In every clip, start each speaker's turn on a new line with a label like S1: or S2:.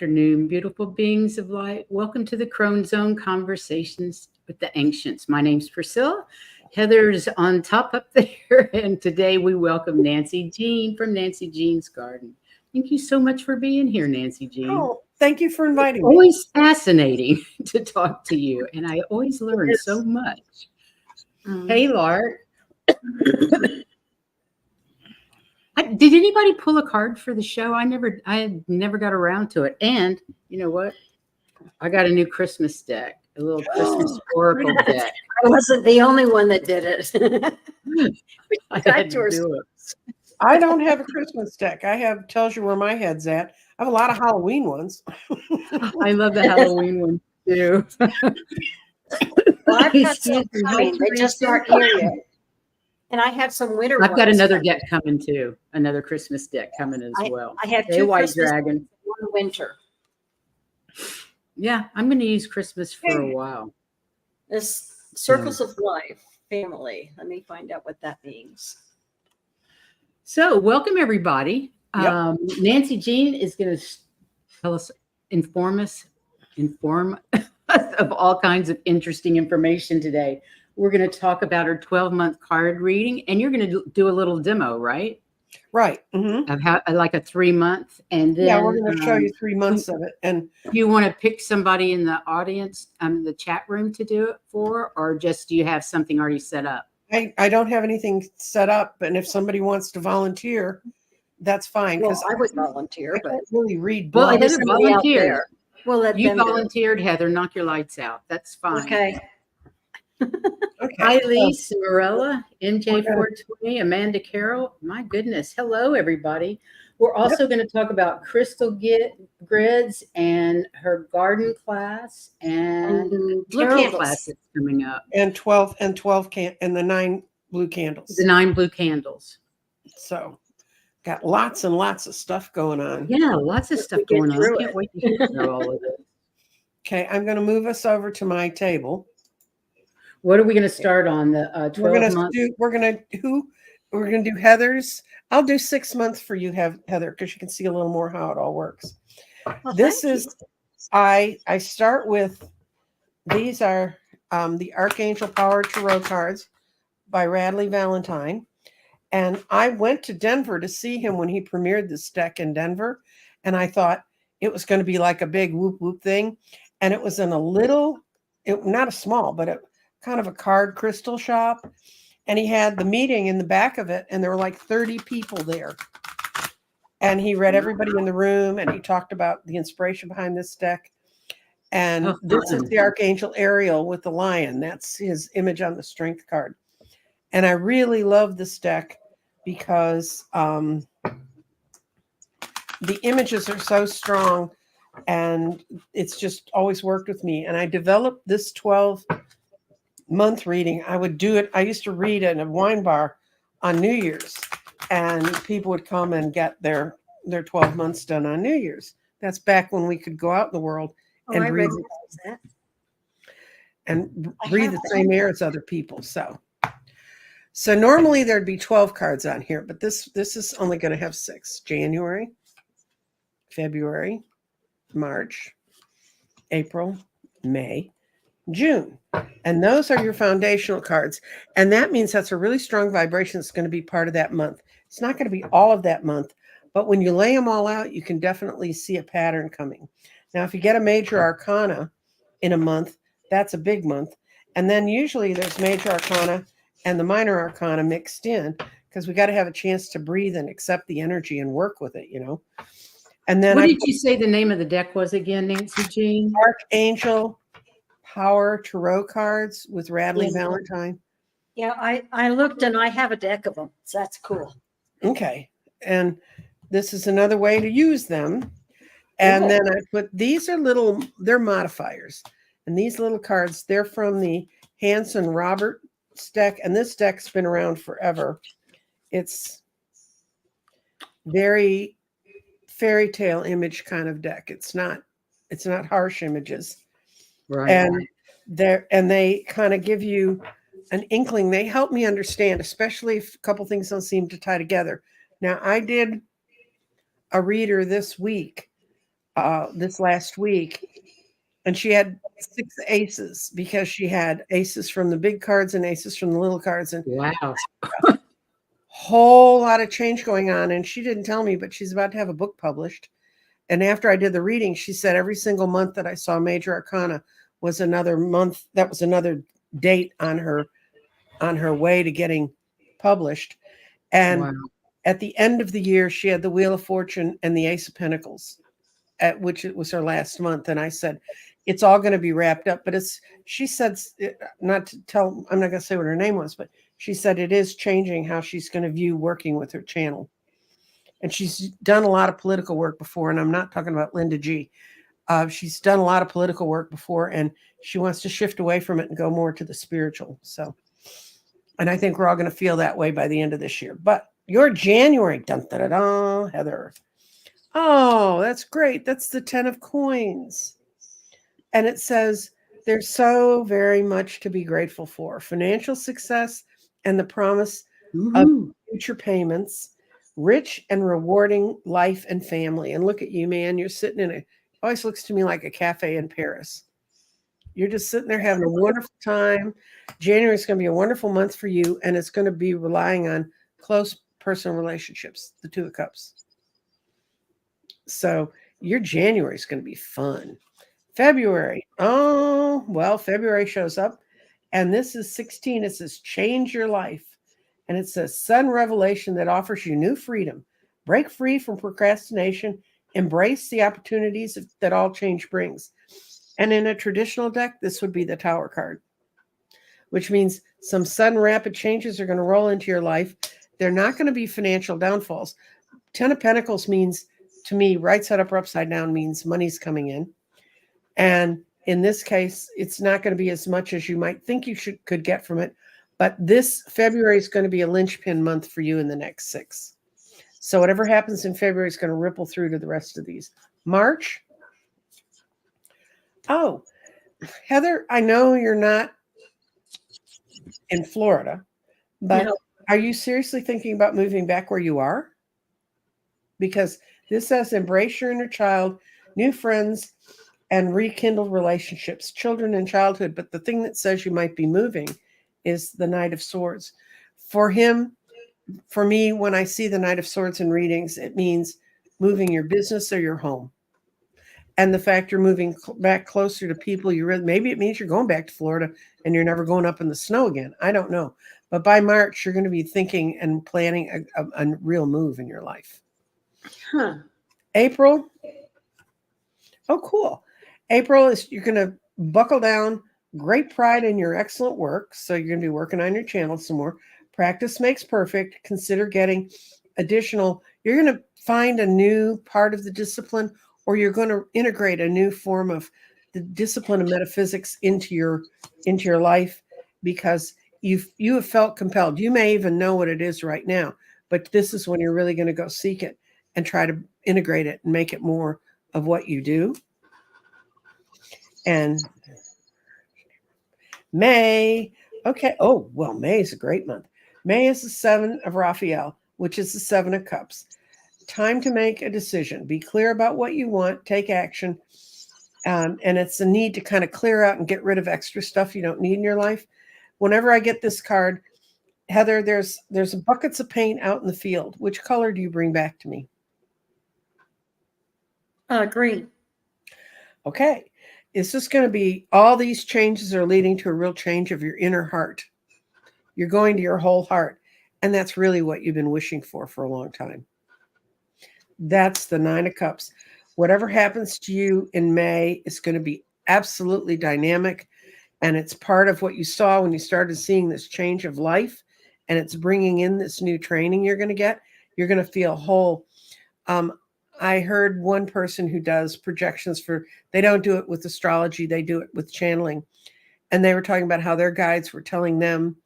S1: afternoon, beautiful beings of light. Welcome to the Crone Zone Conversations with the Ancients. My name's Priscilla. Heather's on top up there, and today we welcome Nancy Jean from Nancy Jean's Garden. Thank you so much for being here, Nancy Jean.
S2: Oh, thank you for inviting me.
S1: Always fascinating to talk to you, and I always learn so much. Hey, Lart. Did anybody pull a card for the show? I never got around to it. And you know what? I got a new Christmas deck, a little Christmas oracle deck.
S3: I wasn't the only one that did it.
S1: I had to do it.
S2: I don't have a Christmas deck. Tells you where my head's at. I have a lot of Halloween ones.
S1: I love the Halloween one too.
S3: Well, I've got some coming. They just aren't here yet. And I have some winter
S1: I've got
S3: ones
S1: another
S3: coming.
S1: deck coming too. Another Christmas deck coming as well.
S3: I have
S1: Hey,
S3: two
S1: White
S3: Christmas
S1: Dragon.
S3: and one winter.
S1: Yeah, I'm going to use Christmas for a while.
S3: This Circles of Life family. Let me find out what that means.
S1: So, welcome everybody.
S2: Yep.
S1: Nancy Jean is going to inform us of all kinds of interesting information today. We're going to talk about her 12-month card reading, and you're going to do a little demo, right?
S2: Right. Mm-hmm.
S1: Of how, like a 3-month, and then
S2: Yeah, we're going to show you 3 months of it. And
S1: you want to pick somebody in the audience, the chat room to do it for, or just do you have something already set up?
S2: I don't have anything set up, and if somebody wants to volunteer, that's fine.
S3: Well,
S2: Because
S3: I would volunteer,
S2: I
S3: but
S2: can't really read
S1: Well,
S2: blogs.
S1: Heather
S3: somebody out
S1: volunteered.
S3: there. We'll let
S1: You
S3: them do it.
S1: volunteered, Heather. Knock your lights out. That's fine.
S3: Okay.
S2: Okay.
S1: Hi, Lise, Morella,
S2: Okay.
S1: MJ420, Amanda Carroll. My goodness. Hello, everybody. We're also going to talk about crystal grids and her garden class and blue
S3: tarot
S1: candle class that's coming up.
S2: And 12 and the 9 blue candles.
S1: The 9 blue candles.
S2: So got lots and lots of stuff going on.
S1: Yeah, lots of
S3: Let's
S1: stuff
S3: get
S1: going on.
S3: through
S1: I can't
S3: it.
S1: wait to hear all of it.
S2: Okay, I'm going to move us over to my table.
S1: What are we going to start on? The 12 months?
S2: We're gonna do Heather's. I'll do 6 months for you, Heather, because you can see a little more how it all works.
S3: Well,
S2: This
S3: thank
S2: is I start with, these are the Archangel Power Tarot cards by Radley Valentine. And I went to Denver to see him when he premiered this deck in Denver. And I thought it was going to be like a big whoop whoop thing. And it was in a little, not a small, but kind of a card crystal shop. And he had the meeting in the back of it. And there were like 30 people there. And he read everybody in the room. And he talked about the inspiration behind this deck. And this is the Archangel Ariel with the lion. That's his image on the strength card. And I really love this deck because the images are so strong and it's just always worked with me. And I developed this 12-month reading. I would do it. I used to read in a wine bar on New Year's, and people would come and get their 12 months done on New Year's. That's back when we could go out in the world and
S3: I
S2: breathe
S3: recognize that.
S2: and breathe the same air as other people. So normally there'd be 12 cards on here, but this is only going to have 6. January, February, March, April, May, June. And those are your foundational cards. And that means that's a really strong vibration that's going to be part of that month. It's not going to be all of that month, but when you lay them all out, you can definitely see a pattern coming. Now, if you get a major arcana in a month, that's a big month. And then usually there's major arcana and the minor arcana mixed in, because we got to have a chance to breathe and accept the energy and work with it, you know. And then
S1: what did you say the name of the deck was again, Nancy Jean?
S2: Archangel Power Tarot cards with Radley Valentine.
S3: Yeah, I looked and I have a deck of them. So that's cool.
S2: Okay. And this is another way to use them. And then I put, they're modifiers. And these little cards, they're from the Hanson Roberts deck. And this deck's been around forever. It's very fairy tale image kind of deck. It's not harsh images.
S1: Right.
S2: And they kind of give you an inkling. They help me understand, especially if a couple things don't seem to tie together. Now, I did a reader this week this last week, and she had 6 aces because she had aces from the big cards and aces from the little cards, and
S1: Wow.
S2: whole lot of change going on. And she didn't tell me, but she's about to have a book published. And after I did the reading, she said every single month that I saw major arcana was another month. That was another date on her way to getting published. And
S1: Wow.
S2: at the end of the year, she had the Wheel of Fortune and the Ace of Pentacles, at which it was her last month. And I said, it's all going to be wrapped up. But she said, not to tell, I'm not going to say what her name was, but she said it is changing how she's going to view working with her channel. And she's done a lot of political work before. And I'm not talking about Linda G. She's done a lot of political work before, and she wants to shift away from it and go more to the spiritual. So, and I think we're all going to feel that way by the end of this year. But your January, dun, da, da, da, Heather. Oh, that's great. That's the 10 of coins. And it says there's so very much to be grateful for. Financial success and the promise of future payments, rich and rewarding life and family. And look at you, man. You're sitting in always looks to me like a cafe in Paris. You're just sitting there having a wonderful time. January is going to be a wonderful month for you, and it's going to be relying on close personal relationships, the 2 of Cups. So your January is going to be fun. February. Oh, well, February shows up, and this is 16. It says change your life. And it says sudden revelation that offers you new freedom. Break free from procrastination. Embrace the opportunities that all change brings. And in a traditional deck, this would be the Tower card, which means some sudden rapid changes are going to roll into your life. They're not going to be financial downfalls. 10 of Pentacles means, to me, right side up or upside down means money's coming in. And in this case, it's not going to be as much as you might think you could get from it. But this February is going to be a linchpin month for you in the next 6. So whatever happens in February is going to ripple through to the rest of these. March. Oh, Heather, I know you're not in Florida, but are you seriously thinking about moving back where you are? Because this says embrace your inner child, new friends, and rekindle relationships, children and childhood. But the thing that says you might be moving is the Knight of Swords. For me, when I see the Knight of Swords in readings, it means moving your business or your home. And the fact you're moving back closer to people maybe it means you're going back to Florida and you're never going up in the snow again. I don't know. But by March, you're going to be thinking and planning a real move in your life.
S3: Huh.
S2: April. Oh, cool. April is you're going to buckle down, great pride in your excellent work. So you're going to be working on your channel some more. Practice makes perfect. Consider getting additional. You're going to find a new part of the discipline, or you're going to integrate a new form of the discipline of metaphysics into your life, because you have felt compelled. You may even know what it is right now, but this is when you're really going to go seek it and try to integrate it and make it more of what you do. And May. Okay. Oh, well, May is a great month. May is the 7 of Raphael, which is the 7 of Cups. Time to make a decision. Be clear about what you want. Take action. And it's a need to kind of clear out and get rid of extra stuff you don't need in your life. Whenever I get this card, Heather, there's buckets of paint out in the field. Which color do you bring back to me?
S3: Green.
S2: Okay. It's just going to be all these changes are leading to a real change of your inner heart. You're going to your whole heart. And that's really what you've been wishing for a long time. That's the 9 of Cups. Whatever happens to you in May is going to be absolutely dynamic. And it's part of what you saw when you started seeing this change of life. And it's bringing in this new training you're going to get. You're going to feel whole. I heard one person who does projections they don't do it with astrology. They do it with channeling. And they were talking about how their guides were telling them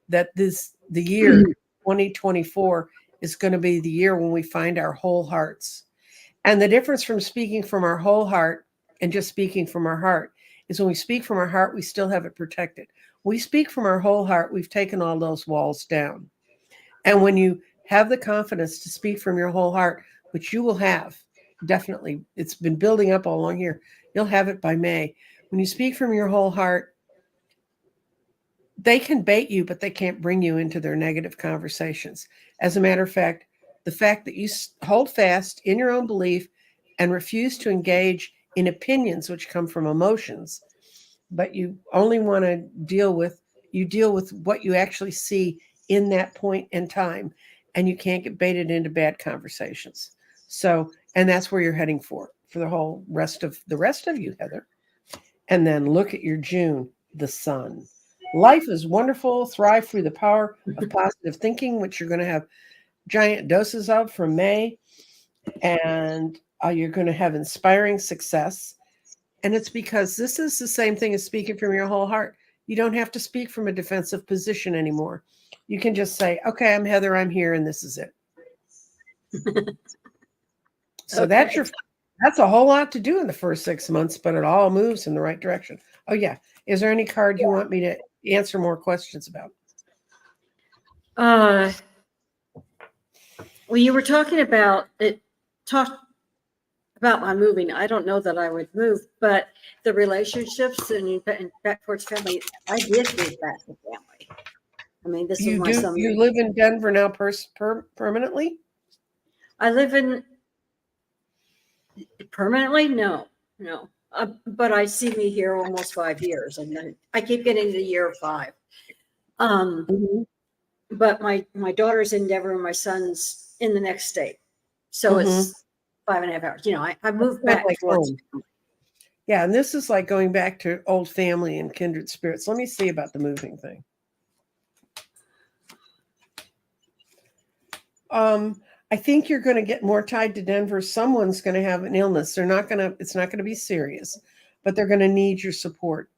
S2: that the year 2024 is going to be the year when we find our whole hearts. And the difference from speaking from our whole heart and just speaking from our heart is when we speak from our heart, we still have it protected. We speak from our whole heart, we've taken all those walls down. And when you have the confidence to speak from your whole heart, which you will have, definitely. It's been building up all along here. You'll have it by May. When you speak from your whole heart, they can bait you, but they can't bring you into their negative conversations. As a matter of fact, the fact that you hold fast in your own belief and refuse to engage in opinions which come from emotions, but you only want to deal with what you actually see in that point in time, and you can't get baited into bad conversations. So, and that's where you're heading for the rest of you, Heather. And then look at your June, the sun. Life is wonderful. Thrive through the power of positive thinking, which you're going to have giant doses of from May. And you're going to have inspiring success. And it's because this is the same thing as speaking from your whole heart. You don't have to speak from a defensive position anymore. You can just say, okay, I'm Heather, I'm here, and this is it. So
S3: Okay.
S2: that's a whole lot to do in the first 6 months, but it all moves in the right direction. Oh, yeah. Is there any card you want me to answer more questions about?
S3: Well, you were talking about about my moving. I don't know that I would move, but the relationships and back towards family, I did move back to family. I mean, this was my son.
S2: You live in Denver now permanently?
S3: I live in permanently? No. But I see me here almost 5 years, and then I keep getting to year 5. But my daughter's in Denver, and my son's in the next state, so it's 5.5 hours. You know, I moved back towards
S2: home. Yeah, and this is like going back to old family and kindred spirits. Let me see about the moving thing. I think you're going to get more tied to Denver. Someone's going to have an illness. It's not going to be serious, but they're going to need your support.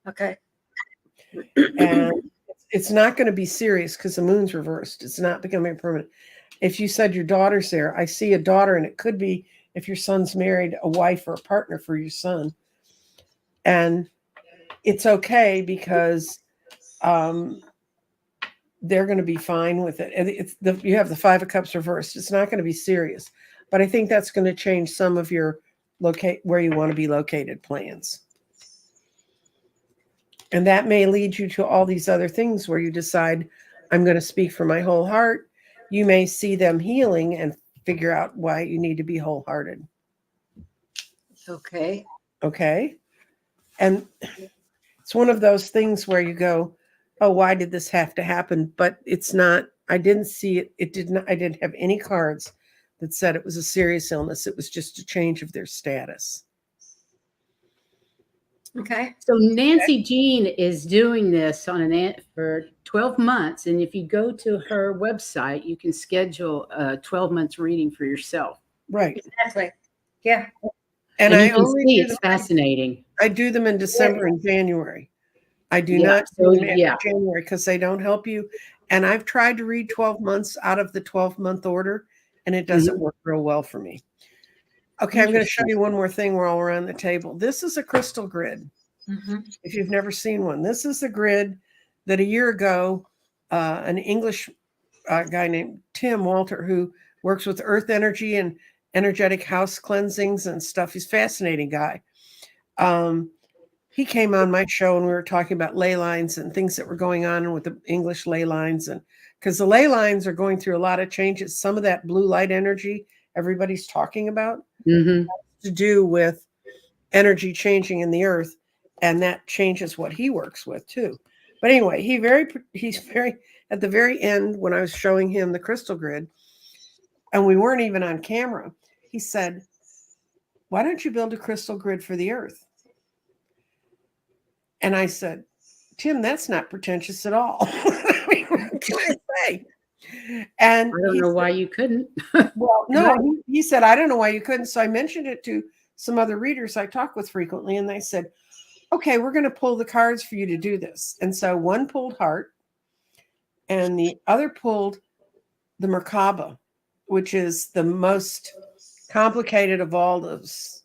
S3: Okay.
S2: And it's not going to be serious because the moon's reversed. It's not becoming permanent. If you said your daughter's there, I see a daughter, and it could be, if your son's married, a wife or a partner for your son. And it's okay because they're going to be fine with it. And you have the 5 of Cups reversed. It's not going to be serious, but I think that's going to change some of your where you want to be located plans. And that may lead you to all these other things where you decide, I'm going to speak from my whole heart. You may see them healing and figure out why you need to be wholehearted.
S3: Okay.
S2: And it's one of those things where you go, oh, why did this have to happen? But it's not, I didn't see it. I didn't have any cards that said it was a serious illness. It was just a change of their status.
S3: Okay.
S1: So Nancy Jean is doing this for 12 months. And if you go to her website, you can schedule a 12 months reading for yourself.
S2: Right.
S3: Exactly. Yeah.
S2: And
S1: I
S2: I only
S1: see it's fascinating.
S2: I do them in December and January. I do not do them in January because they don't help you. And I've tried to read 12 months out of the 12-month order, and it doesn't work real well for me. Okay, I'm going to show you one more thing while we're on the table. This is a crystal grid. If you've never seen one, this is a grid that a year ago, an English guy named Tim Walter, who works with earth energy and energetic house cleansings and stuff. He's a fascinating guy. He came on my show and we were talking about ley lines and things that were going on with the English ley lines. And because the ley lines are going through a lot of changes, some of that blue light energy everybody's talking about has to do with energy changing in the earth. And that changes what he works with too. But anyway, he's very, at the very end, when I was showing him the crystal grid, and we weren't even on camera, he said, why don't you build a crystal grid for the earth? And I said, Tim, that's not pretentious at all. I mean, what can I say? And
S1: I don't know why you couldn't.
S2: Well, no, he said, I don't know why you couldn't. So I mentioned it to some other readers I talk with frequently, and they said, okay, we're going to pull the cards for you to do this. And so one pulled heart, and the other pulled the Merkaba, which is the most complicated of all those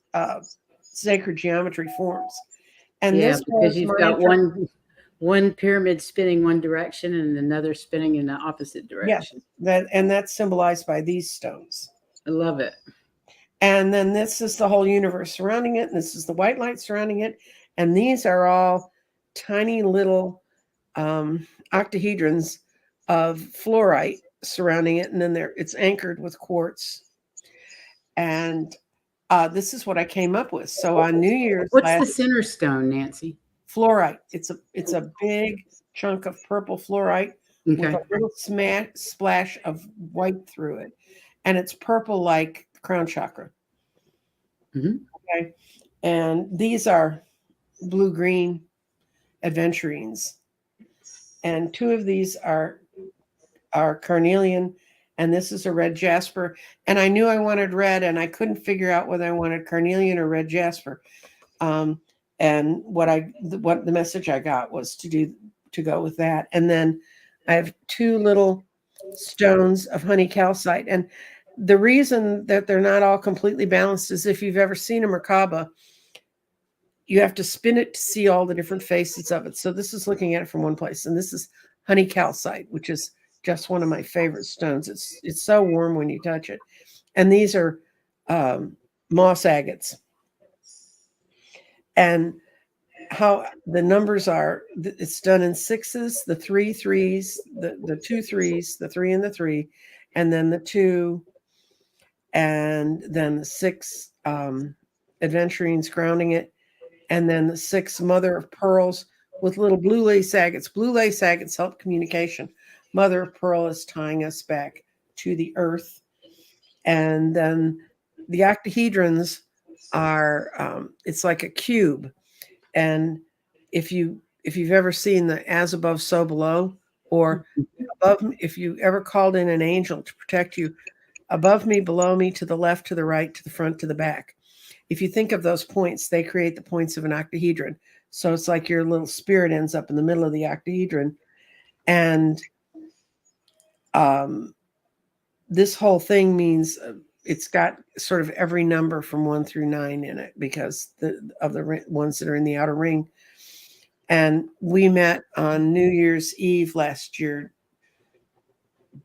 S2: sacred geometry forms. And this
S1: because you've got one pyramid spinning one direction and another spinning in the opposite direction.
S2: Yes, that's symbolized by these stones.
S1: I love it.
S2: And then this is the whole universe surrounding it. And this is the white light surrounding it. And these are all tiny little octahedrons of fluorite surrounding it. And then it's anchored with quartz. And this is what I came up with. So on New Year's,
S1: what's the center stone, Nancy?
S2: Fluorite. It's a big chunk of purple fluorite with a little splash of white through it, and it's purple like crown chakra. Okay, and these are blue-green aventurines, and two of these are carnelian, and this is a red jasper. And I knew I wanted red, and I couldn't figure out whether I wanted carnelian or red jasper. And what the message I got was to go with that. And then I have two little stones of honey calcite. And the reason that they're not all completely balanced is if you've ever seen a Merkaba, you have to spin it to see all the different faces of it. So this is looking at it from one place, and this is honey calcite, which is just one of my favorite stones. It's so warm when you touch it. And these are moss agates. And how the numbers are, it's done in sixes, the 3 3s, the 2 3s, the 3 and the 3, and then the 2, and then the 6 aventurines grounding it, and then the 6 mother of pearls with little blue lace agates. Blue lace agates help communication. Mother of pearl is tying us back to the earth. And then the octahedrons are it's like a cube. And if you've ever seen the as above so below, or above, if you ever called in an angel to protect you, above me, below me, to the left, to the right, to the front, to the back, if you think of those points, they create the points of an octahedron. So it's like your little spirit ends up in the middle of the octahedron. And this whole thing means it's got sort of every number from 1 through 9 in it because of the ones that are in the outer ring. And we met on New Year's Eve last year.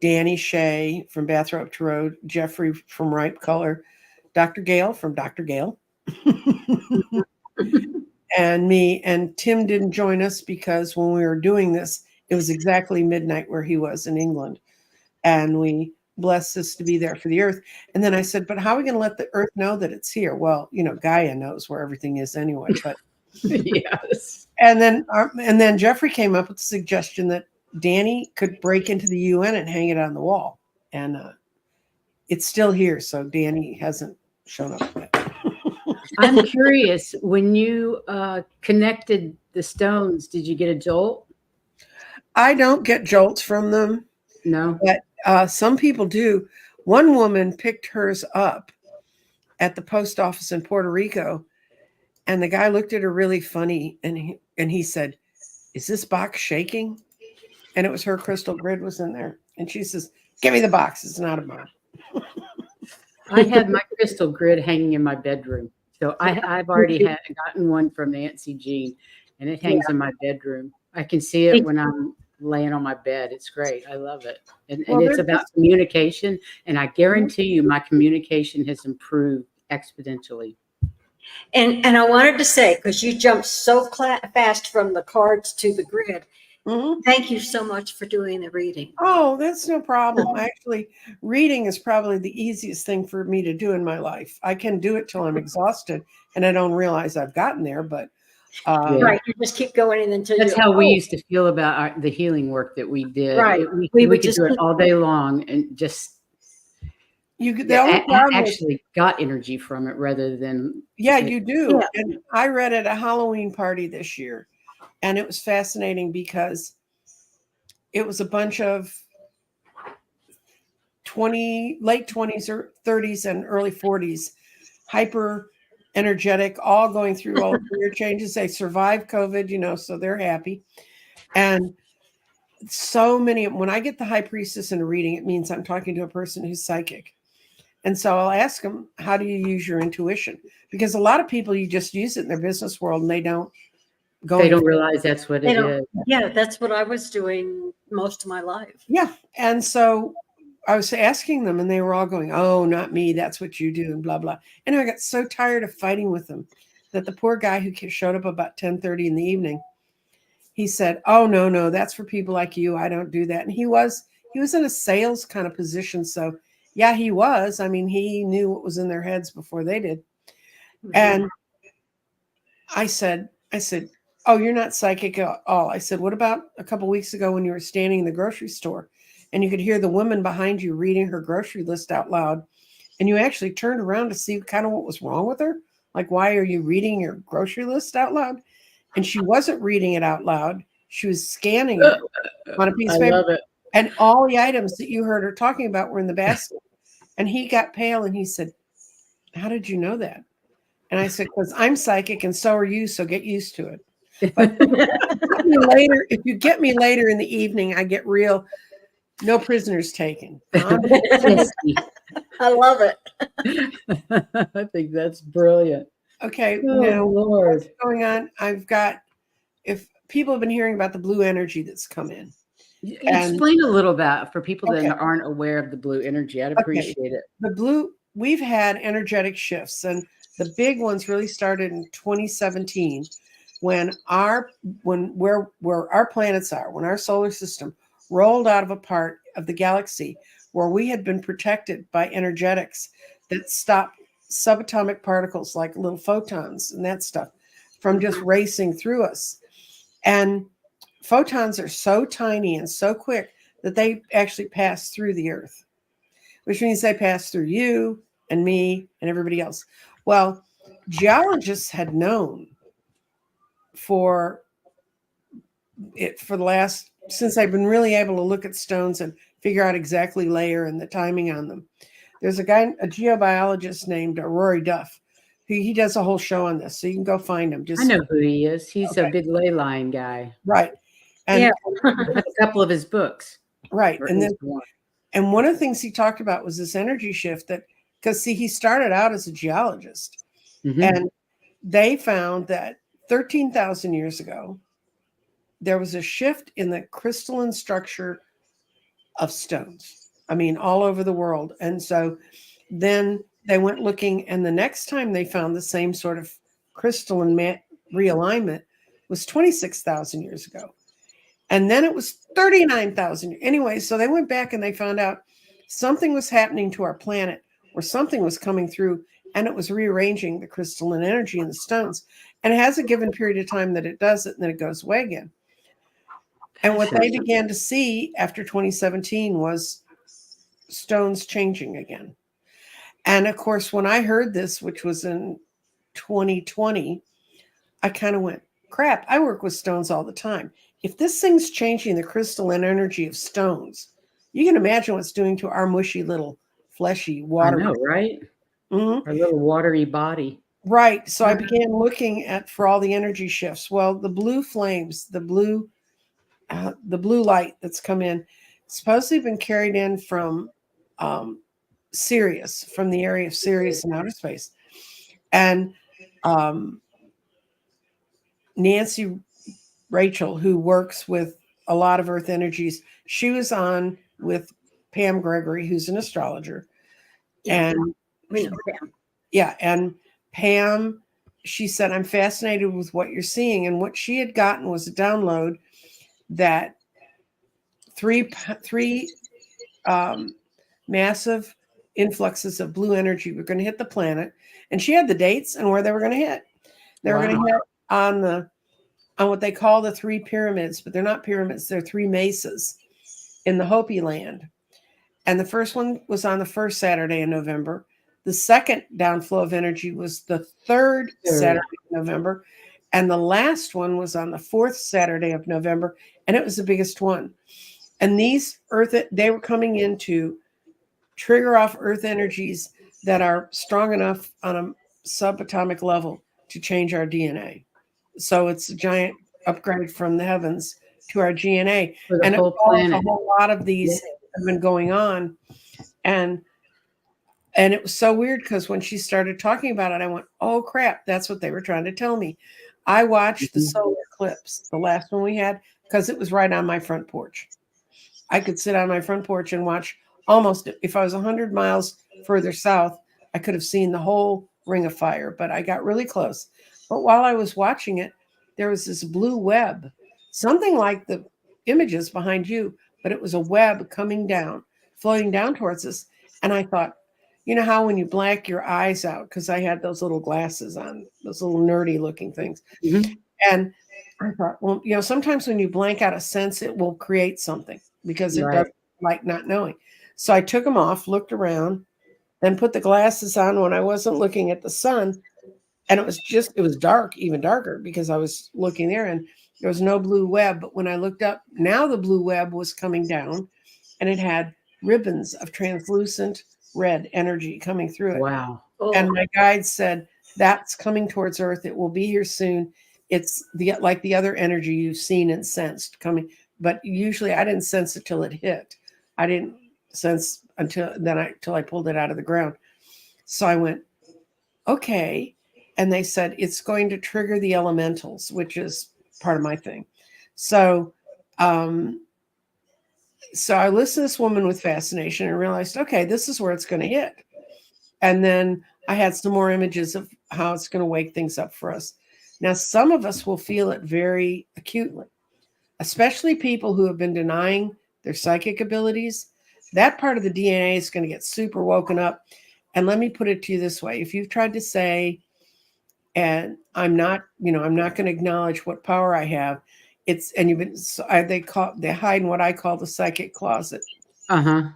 S2: Danny Shea from Bathrobe to Road, Jeffrey from Ripe Color, Dr. Gale from Dr. Gale, and me. And Tim didn't join us because when we were doing this, it was exactly midnight where he was in England. And we blessed us to be there for the earth. And then I said, but how are we going to let the earth know that it's here? Well, Gaia knows where everything is anyway. But
S1: yes.
S2: And then Jeffrey came up with the suggestion that Danny could break into the UN and hang it on the wall. And it's still here. So Danny hasn't shown up yet.
S1: I'm curious, when you connected the stones, did you get a jolt?
S2: I don't get jolts from them.
S1: No.
S2: But some people do. One woman picked hers up at the post office in Puerto Rico, and the guy looked at her really funny, and he said, "Is this box shaking?" And it was her crystal grid was in there, and she says, "Give me the box. It's not a bomb."
S1: I have my crystal grid hanging in my bedroom, so I've already gotten one from Nancy Jean, and it hangs in my bedroom. I can see it when I'm laying on my bed. It's great. I love it. And it's about communication. And I guarantee you my communication has improved exponentially.
S3: And I wanted to say, because you jumped so fast from the cards to the grid, thank you so much for doing the reading.
S2: Oh, that's no problem. Actually, reading is probably the easiest thing for me to do in my life. I can do it till I'm exhausted and I don't realize I've gotten there, but
S3: right, you just keep going and until
S1: that's how we used to feel about the healing work that we did.
S3: Right,
S1: we could do it all day long and just actually got energy from it rather than
S2: you do. Yeah. And I read at a Halloween party this year, and it was fascinating because it was a bunch of late 20s or 30s and early 40s, hyper energetic, all going through all career changes. They survived COVID, so they're happy. And so many, when I get the high priestess in a reading, it means I'm talking to a person who's psychic. And so I'll ask them, how do you use your intuition? Because a lot of people, you just use it in their business world and they don't
S1: realize that's what it is.
S3: Yeah, that's what I was doing most of my life.
S2: Yeah. And so I was asking them and they were all going, oh, not me. That's what you do and blah, blah. And I got so tired of fighting with them that the poor guy who showed up about 10:30 in the evening, he said, oh, no, that's for people like you. I don't do that. And he was in a sales kind of position. So yeah, he was. I mean, he knew what was in their heads before they did. And I said, oh, you're not psychic at all. I said, what about a couple weeks ago when you were standing in the grocery store and you could hear the woman behind you reading her grocery list out loud, and you actually turned around to see kind of what was wrong with her? Like, why are you reading your grocery list out loud? And she wasn't reading it out loud. She was scanning it on a piece of paper.
S1: I love it.
S2: And all the items that you heard her talking about were in the basket. And he got pale and he said, how did you know that? And I said, because I'm psychic and so are you, so get used to it. But if you get me later in the evening, I get real, no prisoners taken.
S3: I love it.
S1: I think that's brilliant.
S2: Okay,
S1: Oh,
S2: now
S1: Lord.
S2: what's going on? If people have been hearing about the blue energy that's come in.
S1: Explain a little bit for people that
S2: Okay.
S1: aren't aware of the blue energy. I'd appreciate it.
S2: We've had energetic shifts, and the big ones really started in 2017 when where our planets are, when our solar system rolled out of a part of the galaxy where we had been protected by energetics that stopped subatomic particles like little photons and that stuff from just racing through us. And photons are so tiny and so quick that they actually pass through the Earth, which means they pass through you and me and everybody else. Well, geologists had known since they've been really able to look at stones and figure out exactly layer and the timing on them. There's a geobiologist named Rory Duff. He does a whole show on this, so you can go find him.
S1: I know who he is. He's a big ley line guy.
S2: Right. And
S3: Yeah.
S1: I have a couple of his books.
S2: right.
S1: Or
S2: And
S1: at
S2: then
S1: least one.
S2: and one of the things he talked about was this energy shift because he started out as a geologist.
S1: Mhm.
S2: And they found that 13,000 years ago, there was a shift in the crystalline structure of stones. I mean, all over the world. And so then they went looking, and the next time they found the same sort of crystalline realignment was 26,000 years ago. And then it was 39,000. Anyway, so they went back and they found out something was happening to our planet, or something was coming through, and it was rearranging the crystalline energy in the stones. And it has a given period of time that it does it, and then it goes away again. And what they began to see after 2017 was stones changing again. And of course, when I heard this, which was in 2020, I kind of went, crap, I work with stones all the time. If this thing's changing the crystalline energy of stones, you can imagine what it's doing to our mushy little fleshy water.
S1: I know, right?
S2: Mm-hmm.
S1: Our little watery body.
S2: Right. So I began looking for all the energy shifts. Well, the blue flames, the blue light that's come in, supposedly been carried in from Sirius, from the area of Sirius in outer space. And Nancy Rachel, who works with a lot of Earth energies, she was on with Pam Gregory, who's an astrologer. And
S3: We know Pam.
S2: yeah, and Pam, she said, I'm fascinated with what you're seeing. And what she had gotten was a download that three massive influxes of blue energy were going to hit the planet, and she had the dates and where they were going to hit. They were going to hit on what they call the three pyramids, but they're not pyramids; they're three mesas in the Hopi land. And the first one was on the first Saturday in November. The second downflow of energy was the third Saturday of November, and the last one was on the fourth Saturday of November, and it was the biggest one. And these they were coming in to trigger off Earth energies that are strong enough on a subatomic level to change our DNA. So it's a giant upgrade from the heavens to our DNA.
S1: For the
S2: And
S1: whole planet.
S2: a whole lot of these have been going on. And it was so weird because when she started talking about it, I went, oh crap, that's what they were trying to tell me. I watched the solar eclipse, the last one we had, because it was right on my front porch. I could sit on my front porch and watch almost, if I was 100 miles further south, I could have seen the whole ring of fire, but I got really close. But while I was watching it, there was this blue web, something like the images behind you, but it was a web coming down, floating down towards us. And I thought, you know how when you blank your eyes out, because I had those little glasses on, those little nerdy looking things.
S1: Mm-hmm.
S2: And I thought, well, you know, sometimes when you blank out a sense, it will create something because it
S1: Right.
S2: doesn't like not knowing. So I took them off, looked around, then put the glasses on when I wasn't looking at the sun. And it was dark, even darker because I was looking there and there was no blue web. But when I looked up, now the blue web was coming down and it had ribbons of translucent red energy coming through it.
S1: Wow.
S2: And my guide said, that's coming towards Earth. It will be here soon. It's like the other energy you've seen and sensed coming. But usually I didn't sense it till it hit. I didn't sense until I pulled it out of the ground. So I went, okay. And they said, it's going to trigger the elementals, which is part of my thing. So, so I listened to this woman with fascination and realized, okay, this is where it's going to hit. And then I had some more images of how it's going to wake things up for us. Now, some of us will feel it very acutely, especially people who have been denying their psychic abilities. That part of the DNA is going to get super woken up. And let me put it to you this way. If you've tried to say, and I'm not going to acknowledge what power I have, and you've been, they hide in what I call the psychic closet.
S1: Uh-huh.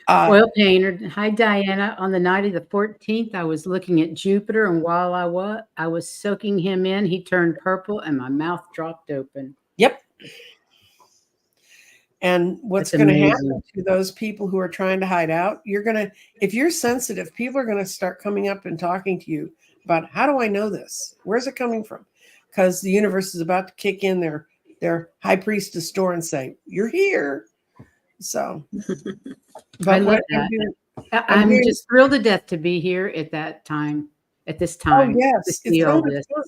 S1: Oil painter. Hi, Diana. On the night of the 14th, I was looking at Jupiter, and while I was soaking him in, he turned purple and my mouth dropped open.
S2: Yep. And what's going to happen to those people who are trying to hide out, if you're sensitive, people are going to start coming up and talking to you about, how do I know this? Where's it coming from? Because the universe is about to kick in their high priestess door and say, you're here. So, but
S1: I love that. I'm just thrilled to death to be here at this time.
S2: Oh, yes.
S1: It's so much fun.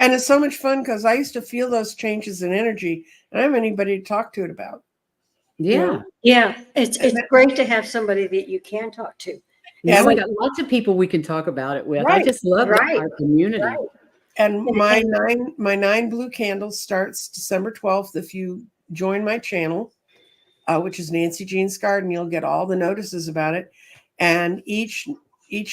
S2: And it's so much fun because I used to feel those changes in energy and I don't have anybody to talk to it about.
S1: Yeah.
S2: You know?
S3: Yeah. It's great to have somebody that you can talk to.
S1: Yeah, we got lots of people we can talk about it with. Right. I just love our community. Right.
S2: And my 9 blue candles starts December 12th. If you join my channel, which is Nancy Jean's Garden, you'll get all the notices about it. And each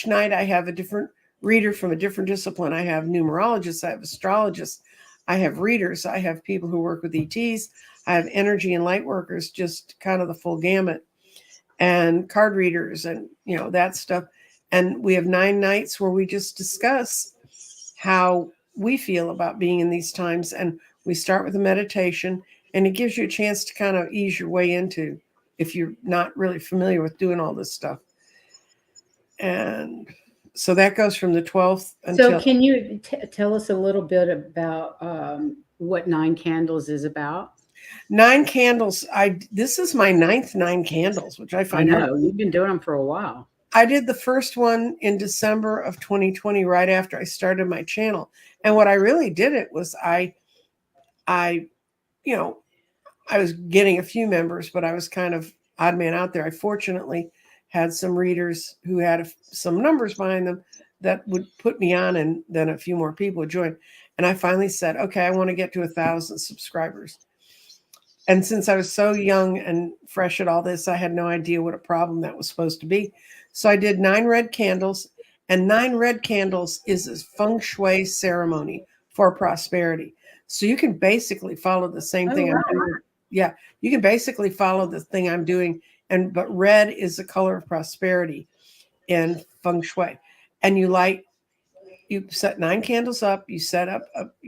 S2: night I have a different reader from a different discipline. I have numerologists, I have astrologists, I have readers, I have people who work with ETs, I have energy and light workers, just kind of the full gamut, and card readers and, that stuff. And we have 9 nights where we just discuss how we feel about being in these times. And we start with a meditation, and it gives you a chance to kind of ease your way into, if you're not really familiar with doing all this stuff. And so that goes from the 12th until. So
S1: can you tell us a little bit about what 9 Candles is about?
S2: 9 Candles. This is my 9th 9 Candles, which I find.
S1: I know you've been doing them for a while.
S2: I did the first one in December of 2020, right after I started my channel. And what I really did it was I was getting a few members, but I was kind of odd man out there. I fortunately had some readers who had some numbers behind them that would put me on, and then a few more people would join. And I finally said, okay, I want to get to 1,000 subscribers. And since I was so young and fresh at all this, I had no idea what a problem that was supposed to be. So I did 9 red candles, and 9 red candles is a feng shui ceremony for prosperity. So you can basically follow the same thing I'm doing. Yeah, you can basically follow the thing I'm doing. But red is the color of prosperity in feng shui. And you set 9 candles up, you set up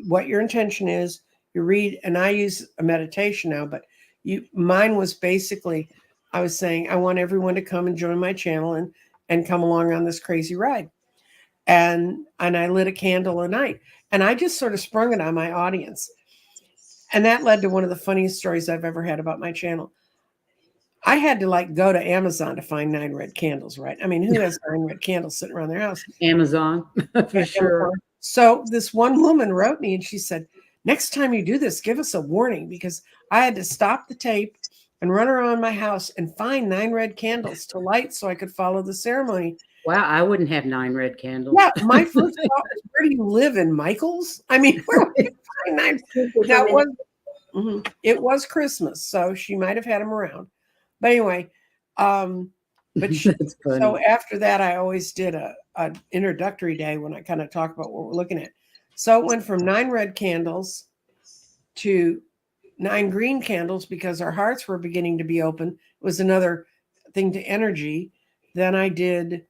S2: what your intention is, you read, and I use a meditation now, but mine was basically, I was saying, I want everyone to come and join my channel and come along on this crazy ride. And I lit a candle a night, and I just sort of sprung it on my audience. And that led to one of the funniest stories I've ever had about my channel. I had to go to Amazon to find 9 red candles, right? I mean, who has 9 red candles sitting around their house?
S1: Amazon, for sure.
S2: So this one woman wrote me and she said, next time you do this, give us a warning, because I had to stop the tape and run around my house and find 9 red candles to light so I could follow the ceremony.
S1: Wow, I wouldn't have 9 red candles.
S2: Yeah, my first thought was, where do you live, in Michael's? I mean, where would you find 9? That was, it was Christmas, so she might have had them around. But anyway, but so after that, I always did a introductory day when I kind of talk about what we're looking at. So it went from 9 red candles to 9 green candles because our hearts were beginning to be open. It was another thing to energy. Then I did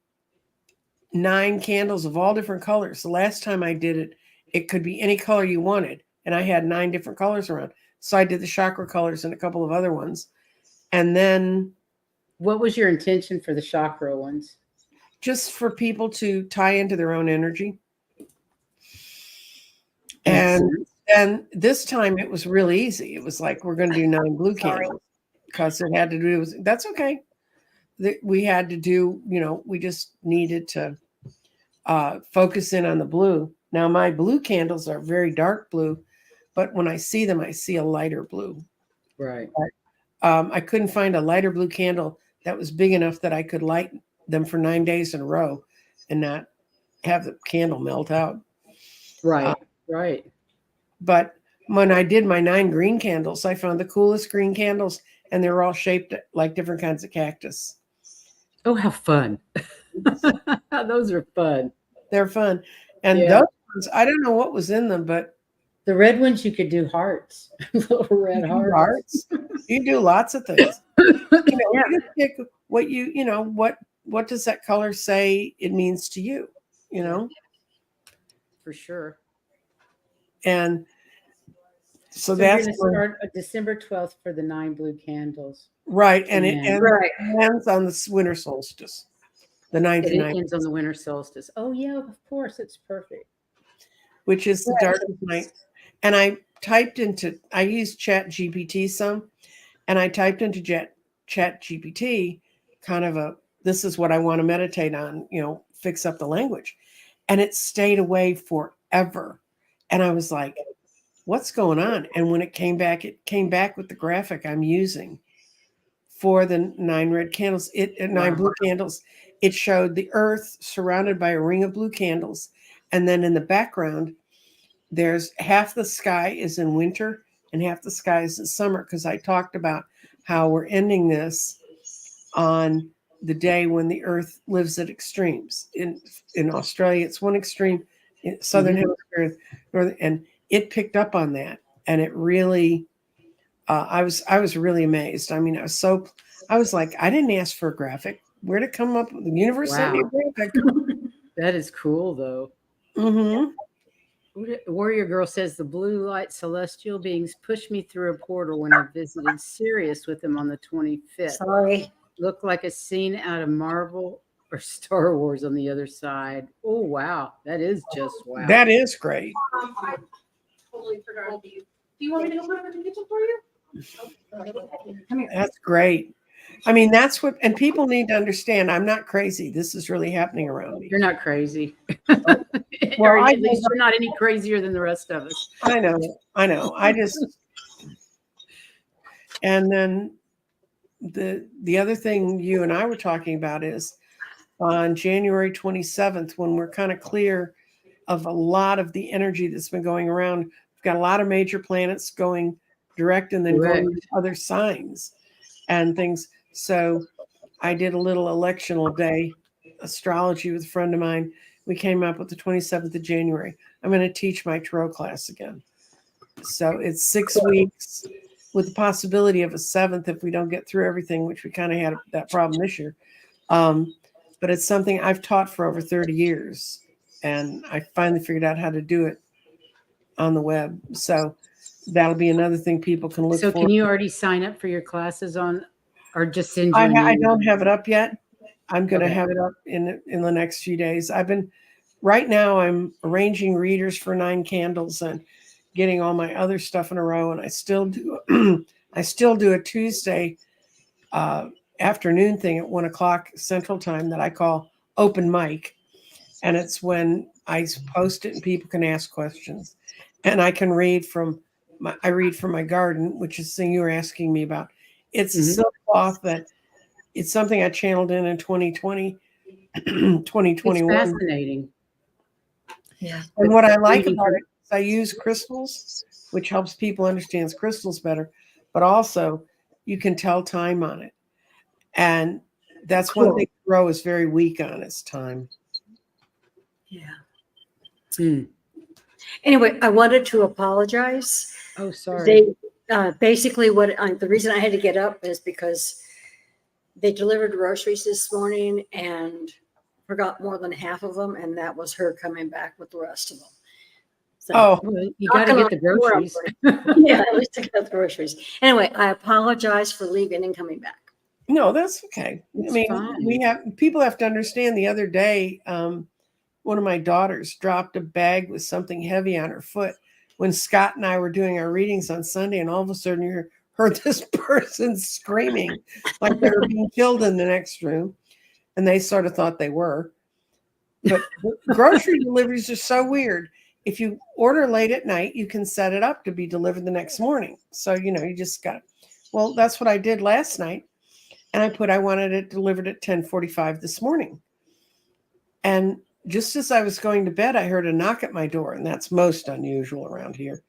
S2: 9 candles of all different colors. The last time I did it, it could be any color you wanted. And I had 9 different colors around. So I did the chakra colors and a couple of other ones. And then,
S1: what was your intention for the chakra ones?
S2: Just for people to tie into their own energy. And this time it was really easy. It was like, we're going to do 9 blue candles because it had to do with, that's okay. We had to do, we just needed to focus in on the blue. Now my blue candles are very dark blue, but when I see them, I see a lighter blue.
S1: Right.
S2: I couldn't find a lighter blue candle that was big enough that I could light them for 9 days in a row and not have the candle melt out.
S1: Right. Right.
S2: But when I did my 9 green candles, I found the coolest green candles, and they were all shaped like different kinds of cactus.
S1: Oh, how fun. Those are fun.
S2: They're fun. And those ones, I don't know what was in them, but
S1: the red ones, you could do hearts, little red hearts.
S2: You do lots of things. You pick what what does that color say it means to you,
S1: For sure.
S2: And so
S1: that's going to start December 12th for the 9 blue candles.
S2: Right. And it ends on the winter solstice. The 9th
S1: it ends on the winter solstice. Oh, yeah, of course. It's perfect.
S2: Which is the darkest night. And I used Chat GPT some, and I typed into Chat GPT kind of this is what I want to meditate on, fix up the language. And it stayed away forever. And I was like, what's going on? And when it came back with the graphic I'm using for the 9 red candles, 9 blue candles. It showed the earth surrounded by a ring of blue candles. And then in the background, there's half the sky is in winter and half the sky is in summer. Because I talked about how we're ending this on the day when the earth lives at extremes. In Australia, it's one extreme, in southern hemisphere, northern, and it picked up on that. And it really, I was really amazed. I mean, I was like, I didn't ask for a graphic. Where'd it come up? The universe sent me a graphic.
S1: That is cool, though. Warrior Girl says the blue light celestial beings pushed me through a portal when I visited Sirius with them on the 25th.
S3: Sorry.
S1: Looked like a scene out of Marvel or Star Wars on the other side. Oh, wow. That is just wow.
S2: That is great.
S4: I totally forgot. Do you want me to go put it in the kitchen for you? Come here.
S2: That's great. I mean, that's what, and people need to understand, I'm not crazy. This is really happening around me.
S1: You're not crazy.
S2: Well,
S1: or at least you're not any crazier than the rest of us.
S2: I know. And then the other thing you and I were talking about is on January 27th, when we're kind of clear of a lot of the energy that's been going around, we've got a lot of major planets going direct and then going to other signs and things. So I did a little electional day astrology with a friend of mine. We came up with the 27th of January. I'm going to teach my tarot class again. So it's 6 weeks with the possibility of a 7th if we don't get through everything, which we kind of had that problem this year. But it's something I've taught for over 30 years. And I finally figured out how to do it on the web. So that'll be another thing people can look for.
S1: So can you already sign up for your classes or just send you
S2: I don't have it up yet. I'm going to have it up in the next few days. Right now I'm arranging readers for 9 candles and getting all my other stuff in a row. And I still do a Tuesday afternoon thing at 1:00 Central Time that I call open mic. And it's when I post it and people can ask questions. And I can read from my garden, which is the thing you were asking me about. It's a
S1: Mhm.
S2: silk cloth that it's something I channeled in 2020,
S1: It's
S2: 2021.
S1: fascinating.
S3: Yeah.
S2: And what I like
S1: Reading
S2: about
S1: from-
S2: it is I use crystals, which helps people understand crystals better, but also you can tell time on it. And that's one
S3: Cool.
S2: thing Ro is very weak on is time.
S3: Yeah.
S1: Hmm.
S3: Anyway, I wanted to apologize.
S1: Oh, sorry.
S3: They basically the reason I had to get up is because they delivered groceries this morning and forgot more than half of them, and that was her coming back with the rest of them. So,
S2: Oh,
S1: Well, you got to
S3: knocking
S1: get the
S3: on the door,
S1: groceries.
S3: yeah, at least I got the groceries. Anyway, I apologize for leaving and coming back.
S2: no, that's okay. I
S1: It's
S2: mean,
S1: fine.
S2: people have to understand the other day, one of my daughters dropped a bag with something heavy on her foot when Scott and I were doing our readings on Sunday, and all of a sudden you heard this person screaming like they were being killed in the next room, and they sort of thought they were. But grocery deliveries are so weird. If you order late at night, you can set it up to be delivered the next morning. So, you just got, well, that's what I did last night. And I wanted it delivered at 10:45 this morning. And just as I was going to bed, I heard a knock at my door, and that's most unusual around here.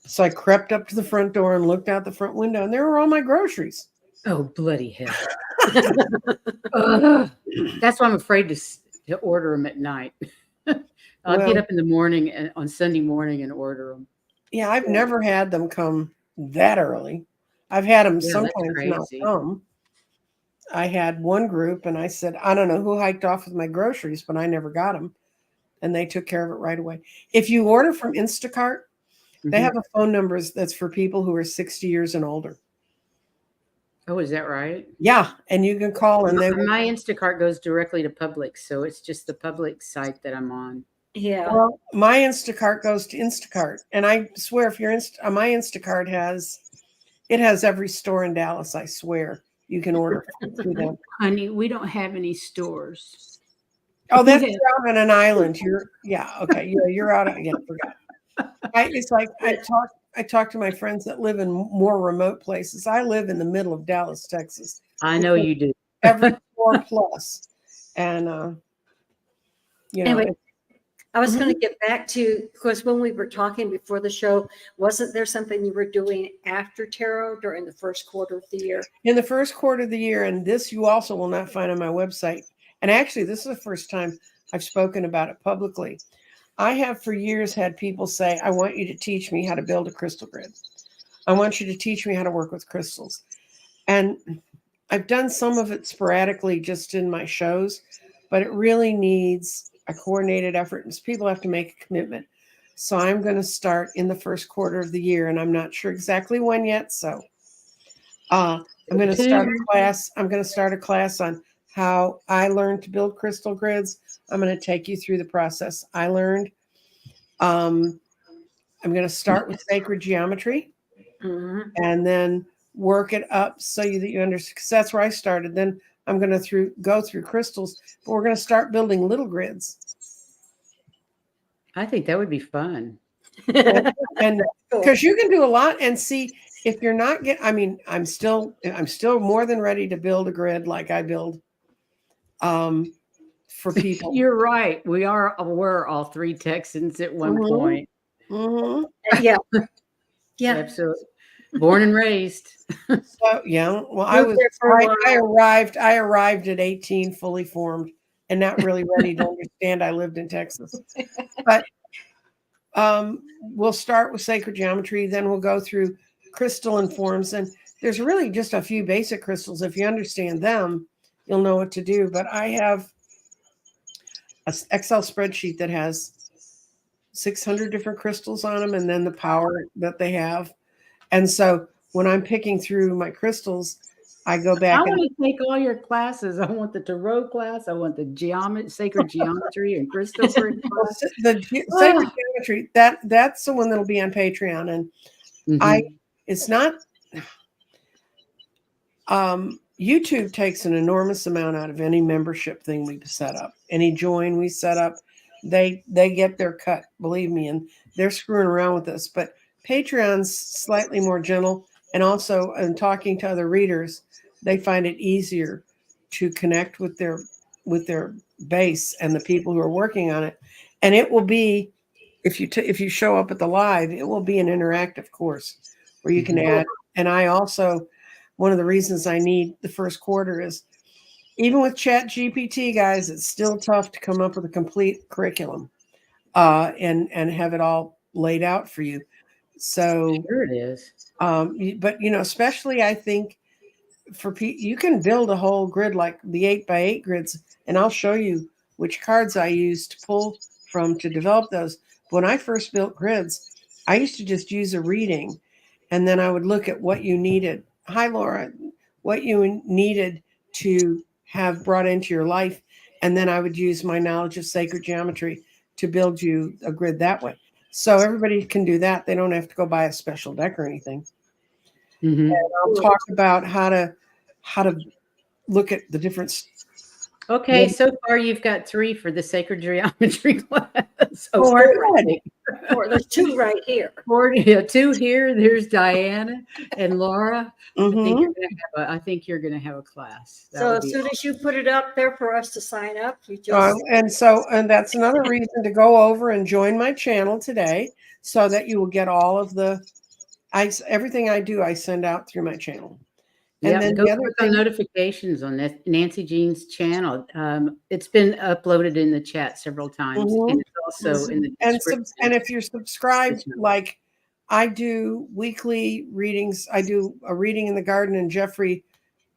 S2: So I crept up to the front door and looked out the front window, and there were all my groceries.
S1: Oh, bloody hell. Ugh. That's why I'm afraid to order them at night. I'll get
S2: Well,
S1: up in the morning and on Sunday morning and order them.
S2: yeah, I've never had them come that early. I've had them
S1: Yeah, that's
S2: sometimes not
S1: crazy.
S2: come. I had one group, and I said, I don't know who hiked off with my groceries, but I never got them. And they took care of it right away. If you order from Instacart, they
S1: Mhm.
S2: have a phone number that's for people who are 60 years and older.
S1: Oh, is that right?
S2: Yeah, and you can call and they will.
S1: My Instacart goes directly to Publix, so it's just the Publix site that I'm on.
S3: Yeah.
S2: Well, my Instacart goes to Instacart, and I swear, if your my Instacart has every store in Dallas. I swear you can order through them.
S1: Honey, we don't have any stores.
S2: Oh, that's
S1: Yeah.
S2: you're out on an island. Okay. You're out. I forgot. It's like I talk to my friends that live in more remote places. I live in the middle of Dallas, Texas.
S1: I know you do.
S2: Every floor plus, and
S3: Anyway, I was going
S2: Mhm.
S3: to get back to, because when we were talking before the show, wasn't there something you were doing after tarot during the first quarter of the year?
S2: In the first quarter of the year, and this you also will not find on my website. And actually, this is the first time I've spoken about it publicly. I have for years had people say, I want you to teach me how to build a crystal grid. I want you to teach me how to work with crystals. And I've done some of it sporadically just in my shows, but it really needs a coordinated effort, and people have to make a commitment. So I'm going to start in the first quarter of the year, and I'm not sure exactly when yet. So I'm going to start a class. I'm going to start a class on how I learned to build crystal grids. I'm going to take you through the process I learned. I'm going to start with sacred geometry
S3: Mhm.
S2: and then work it up so that you understand. Because that's where I started. Then I'm going to go through crystals, but we're going to start building little grids.
S1: I think that would be fun.
S2: And
S3: Cool.
S2: because you can do a lot and see if you're not getting. I mean, I'm still more than ready to build a grid like I build for people.
S1: You're right. We're all three Texans at one
S2: Mhm.
S1: point.
S2: Mm-hmm.
S3: Yeah. Yeah.
S1: Absolutely. Born and raised.
S2: So yeah, well,
S3: Lived there for a
S2: I
S3: while.
S2: arrived at 18 fully formed and not really ready to understand I lived in Texas. But we'll start with sacred geometry, then we'll go through crystalline forms, and there's really just a few basic crystals. If you understand them, you'll know what to do. But I have an Excel spreadsheet that has 600 different crystals on them, and then the power that they have. And so when I'm picking through my crystals, I go
S1: I
S2: back and
S1: want to take all your classes. I want the tarot class. I want the sacred geometry and crystal grid class.
S2: the sacred geometry. That's the one that'll be on Patreon, and
S1: Mhm.
S2: it's not. YouTube takes an enormous amount out of any membership thing we set up, any join we set up. They get their cut, believe me, and they're screwing around with us. But Patreon's slightly more gentle, And also in talking to other readers, they find it easier to connect with their base and the people who are working on it. And it will be, if you show up at the live, it will be an interactive course where you can add. And I also, one of the reasons I need the first quarter is, even with Chat GPT, guys, it's still tough to come up with a complete curriculum and have it all laid out for you. So,
S1: Sure it is.
S2: but especially I think you can build a whole grid like the 8x8 grids, and I'll show you which cards I use to pull from to develop those. When I first built grids, I used to just use a reading, and then I would look at what you needed. Hi, Laura, what you needed to have brought into your life, and then I would use my knowledge of sacred geometry to build you a grid that way. So everybody can do that. They don't have to go buy a special deck or anything.
S1: Mm-hmm.
S2: And I'll talk about how to look at the difference.
S1: Okay, so far you've got 3 for the sacred geometry class.
S2: Oh,
S1: Four, I
S2: good.
S1: think.
S3: Or there's 2 right here.
S1: 4, yeah, 2 here. There's Diana and Laura.
S2: Mhm.
S1: I think you're going to have a class. That
S3: So
S1: would
S3: as
S1: be
S3: soon as you put it up there for us to sign up, you
S2: Um,
S3: just
S2: and that's another reason to go over and join my channel today, so that you will get all of everything I do. I send out through my channel.
S1: Yeah,
S2: And then
S1: go
S2: the other
S1: click on
S2: thing,
S1: notifications on that Nancy Jean's channel. It's been uploaded in the chat several times,
S2: Mhm.
S1: and it's also in the
S2: and
S1: description.
S2: if you're subscribed, like I do weekly readings. I do a reading in the garden, and Jeffrey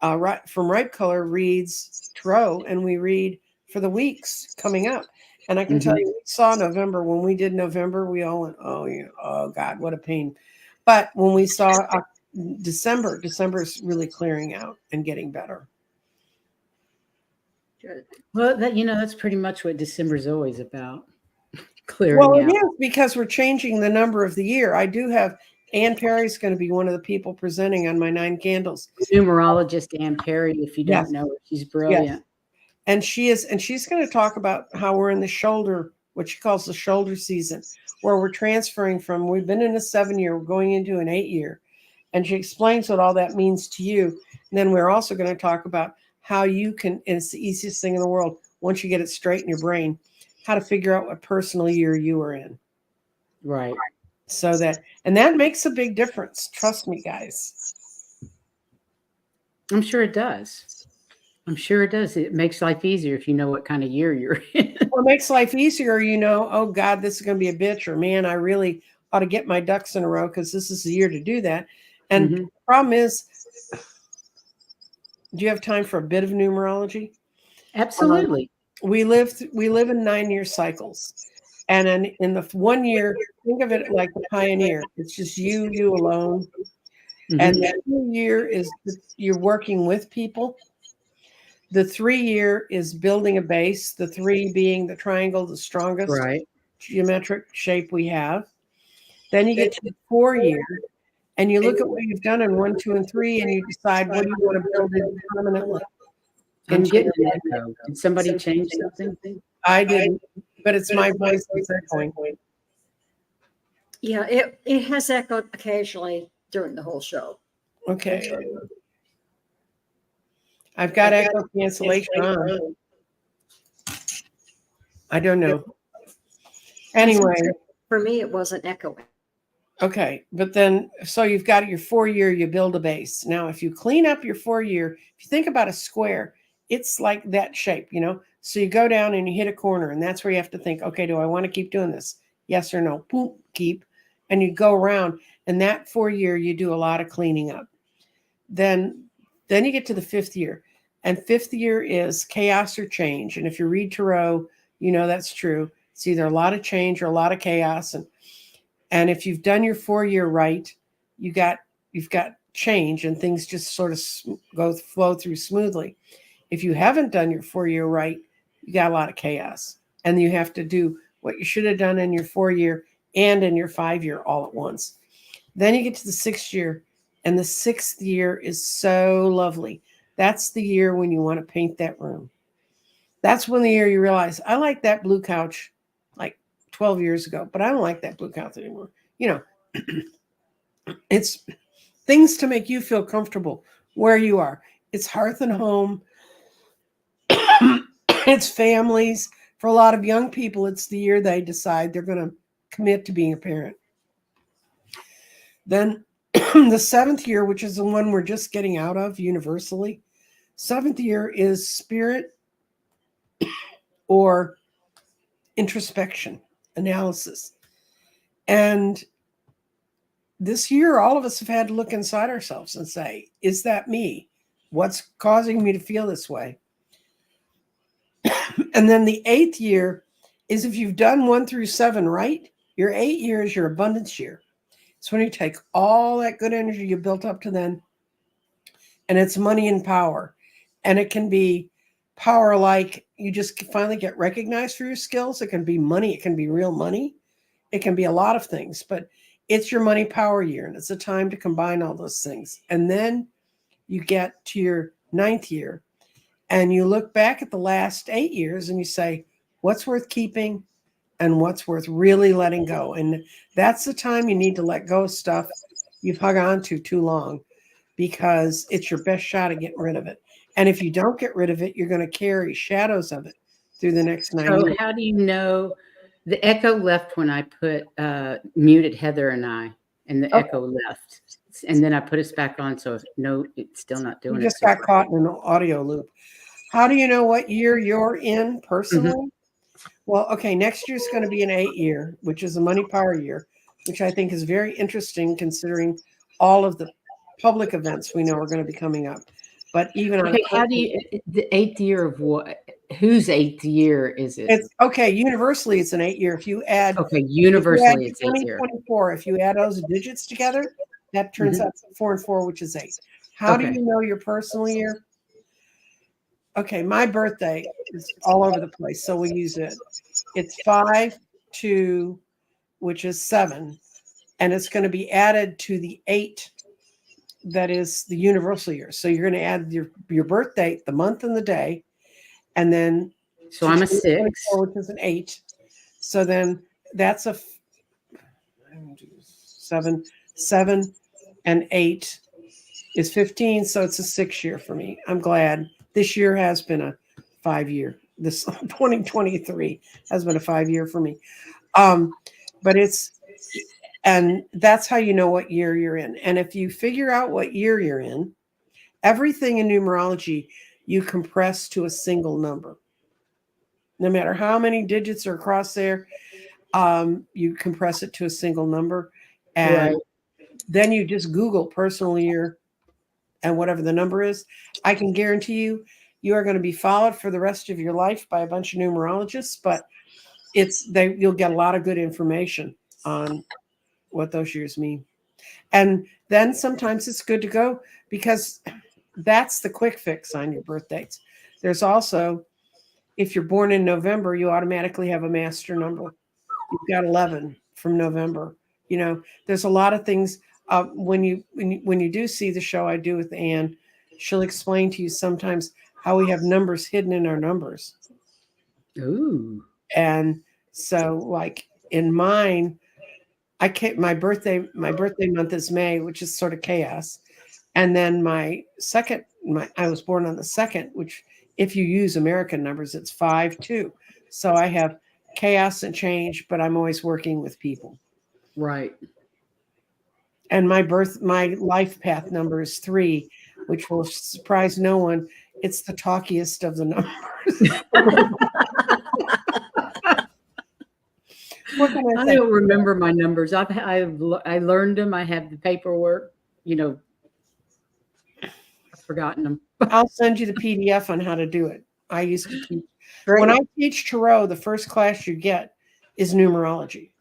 S2: from Ripe Color reads tarot, and we read for the weeks coming up. And I can tell you, we saw November. When we did November, we all went, oh, yeah, oh God, what a pain. But when we saw December is really clearing out and getting better.
S3: good.
S1: Well, that's pretty much what December's always about. Clearing
S2: Well, it
S1: out.
S2: is, because we're changing the number of the year. I do have Ann Perry's going to be one of the people presenting on my 9 candles.
S1: Numerologist Ann Perry, if you
S2: Yes.
S1: don't know her, she's
S2: Yes.
S1: brilliant.
S2: And she's going to talk about how we're in the shoulder, what she calls the shoulder season, where we're transferring from, we've been in a 7-year, we're going into an 8-year. And she explains what all that means to you. And then we're also going to talk about how you can, and it's the easiest thing in the world, once you get it straight in your brain, how to figure out what personal year you are in.
S1: Right.
S2: So that makes a big difference. Trust me, guys.
S1: I'm sure it does. I'm sure it does. It makes life easier if you know what kind of year you're in.
S2: Well, it makes life easier, oh God, this is going to be a bitch, or man, I really ought to get my ducks in a row because this is the year to do that. And the problem is, do you have time for a bit of numerology?
S1: Absolutely.
S2: We live in 9-year cycles. And in the 1 year, think of it like a pioneer. It's just you alone. And the 2 year is you're working with people. The 3 year is building a base, the 3 being the triangle, the strongest geometric shape we have. Then you get to the 4 year, and you look at what you've done in 1, 2, and 3, and you decide what do you want to build in permanently.
S1: I'm getting an echo. Did somebody change something?
S2: I didn't, but it's my voice that's echoing.
S3: Yeah, it has echoed occasionally during the whole show.
S2: Okay. I've got echo cancellation on. I don't know. Anyway.
S3: For me, it wasn't echoing.
S2: Okay. But then, so you've got your 4 year, you build a base. Now, if you clean up your 4 year, if you think about a square, it's like that shape, So you go down and you hit a corner, and that's where you have to think, okay, do I want to keep doing this? Yes or no? Boom, keep. And you go around, and that 4 year, you do a lot of cleaning up. Then you get to the 5th year, and 5th year is chaos or change. And if you read tarot, that's true. It's either a lot of change or a lot of chaos. And if you've done your 4 year right, you've got change, and things just sort of flow through smoothly. If you haven't done your 4 year right, you got a lot of chaos, and you have to do what you should have done in your 4 year and in your 5 year all at once. Then you get to the 6th year, and the 6th year is so lovely. That's the year when you want to paint that room. That's when the year you realize, I like that blue couch like 12 years ago, but I don't like that blue couch anymore. It's things to make you feel comfortable where you are. It's hearth and home. It's families. For a lot of young people, it's the year they decide they're going to commit to being a parent. Then the 7th year, which is the one we're just getting out of universally, 7th year is spirit or introspection, analysis. And this year, all of us have had to look inside ourselves and say, is that me? What's causing me to feel this way? And then the 8th year is if you've done 1 through 7 right, your 8th year is your abundance year. It's when you take all that good energy you built up to then, and it's money and power. And it can be power like you just finally get recognized for your skills. It can be money. It can be real money. It can be a lot of things, but it's your money power year. And it's a time to combine all those things. And then you get to your 9th year and you look back at the last 8 years and you say, what's worth keeping and what's worth really letting go? And that's the time you need to let go of stuff you've hung on to too long, because it's your best shot at getting rid of it. And if you don't get rid of it, you're going to carry shadows of it through the next 9
S1: So
S2: years.
S1: how do you know? The echo left when I put muted Heather and I, and the
S2: Okay.
S1: echo left. And then I put us back on. So no, it's still not doing
S2: You
S1: it.
S2: just
S1: So
S2: got caught in an audio loop. How do you know what year you're in personally? Well, okay, next year's going to be an 8 year, which is a money power year, which I think is very interesting considering all of the public events we know are going to be coming up. But even on
S1: Okay, how do you, the 8th year of what? Whose 8th year is it?
S2: it's okay, universally it's an 8 year. If you add
S1: Okay, universally it's 8th year.
S2: 2024, if you add those digits together, that turns out to 4 and 4, which is 8. How do
S1: Okay.
S2: you know your personal year? Okay, my birthday is all over the place, so we'll use it. It's 5-2, which is 7, and it's going to be added to the 8 that is the universal year. So you're going to add your birth date, the month and the day, and then
S1: So I'm a 6.
S2: 2024, which is an 8. So then that's a 7 and 8 is 15. So it's a 6 year for me. I'm glad this year has been a 5 year. This 2023 has been a 5 year for me. But and that's how you know what year you're in. And if you figure out what year you're in, everything in numerology you compress to a single number. No matter how many digits are across there, you compress it to a single number. And
S1: Right.
S2: then you just Google personal year and whatever the number is. I can guarantee you are going to be followed for the rest of your life by a bunch of numerologists, but you'll get a lot of good information on what those years mean. And then sometimes it's good to go because that's the quick fix on your birth dates. There's also, if you're born in November, you automatically have a master number. You've got 11 from November. You know, there's a lot of things. When you do see the show I do with Anne, she'll explain to you sometimes how we have numbers hidden in our numbers.
S1: Ooh.
S2: And so, like in mine, my birthday month is May, which is sort of chaos. And then I was born on the 2nd, which if you use American numbers, it's 5-2. So I have chaos and change, but I'm always working with people.
S1: Right.
S2: And my life path number is 3, which will surprise no one. It's the talkiest of the numbers. What can I
S1: I
S2: say?
S1: don't remember my numbers. I learned them. I have the paperwork. I've forgotten them.
S2: I'll send you the PDF on how to do it. I used to teach.
S3: Great.
S2: When I teach tarot, the first class you get is numerology,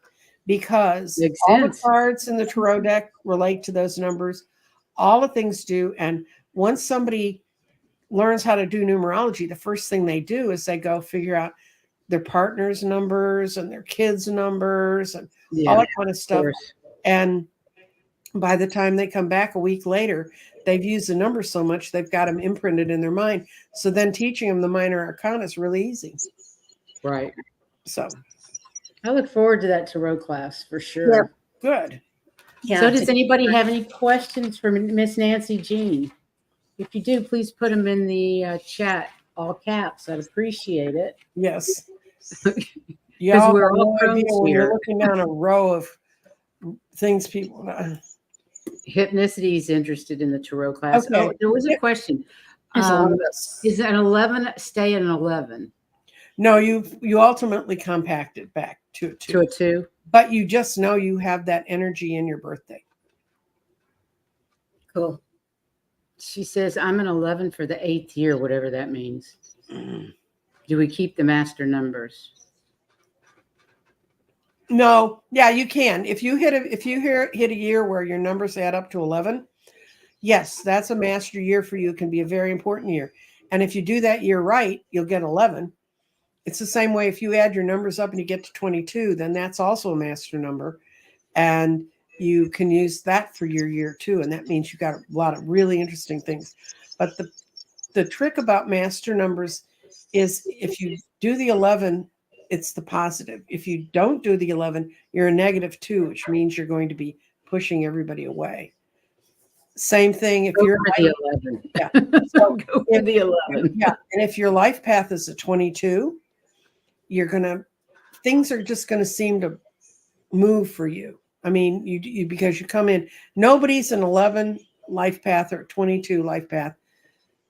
S2: because
S1: Makes
S2: all the
S1: sense.
S2: cards in the tarot deck relate to those numbers. All the things do. And once somebody learns how to do numerology, the first thing they do is they go figure out their partner's numbers and their kids' numbers and all that kind of stuff.
S1: course.
S2: And by the time they come back a week later, they've used the numbers so much, they've got them imprinted in their mind. So then teaching them the minor arcana is really easy.
S1: Right.
S2: So
S1: I look forward to that tarot class for sure.
S3: Yep.
S2: good.
S3: Yeah.
S1: So does anybody have any questions for Miss Nancy Jean? If you do, please put them in the chat, all caps. I'd appreciate it.
S2: Yes.
S1: Because
S2: Y'all
S1: we're
S2: have
S1: all
S2: no idea
S1: Crohn's
S2: when you're
S1: here.
S2: looking down a row of things people.
S1: Hypnicity is interested in the tarot class.
S2: Okay.
S1: Oh, there was a question.
S3: There's a lot of us.
S1: Is an 11 stay at an 11
S2: No, you ultimately compact it back to a 2.
S1: to a 2?
S2: But you just know you have that energy in your birthday.
S3: Cool.
S1: She says, I'm an 11 for the 8th year, whatever that means. Do we keep the master numbers?
S2: No, yeah, you can. If you hit a year where your numbers add up to 11, yes, that's a master year for you. It can be a very important year. And if you do that year right, you'll get 11. It's the same way if you add your numbers up and you get to 22, then that's also a master number. And you can use that for your year too. And that means you got a lot of really interesting things. But the trick about master numbers is if you do the 11, it's the positive. If you don't do the 11, you're a -2, which means you're going to be pushing everybody away. Same thing if
S1: Go
S2: you're
S1: for the 11.
S2: Yeah.
S1: So go for the 11.
S2: Yeah. And if your life path is a 22, things are just going to seem to move for you. I mean, you because you come in, nobody's an 11 life path or 22 life path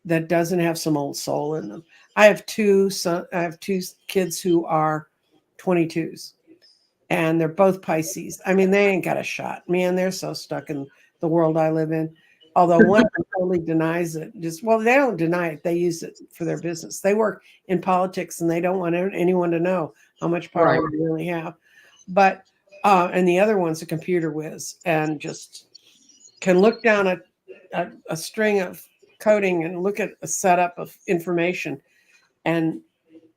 S2: that doesn't have some old soul in them. I have two kids who are 22s, and they're both Pisces. I mean, they ain't got a shot. Man, they're so stuck in the world I live in. Although one of them totally denies it. They don't deny it. They use it for their business. They work in politics, and they don't want anyone to know how much power they really have. But and the other one's a computer whiz and just can look down a string of coding and look at a setup of information. And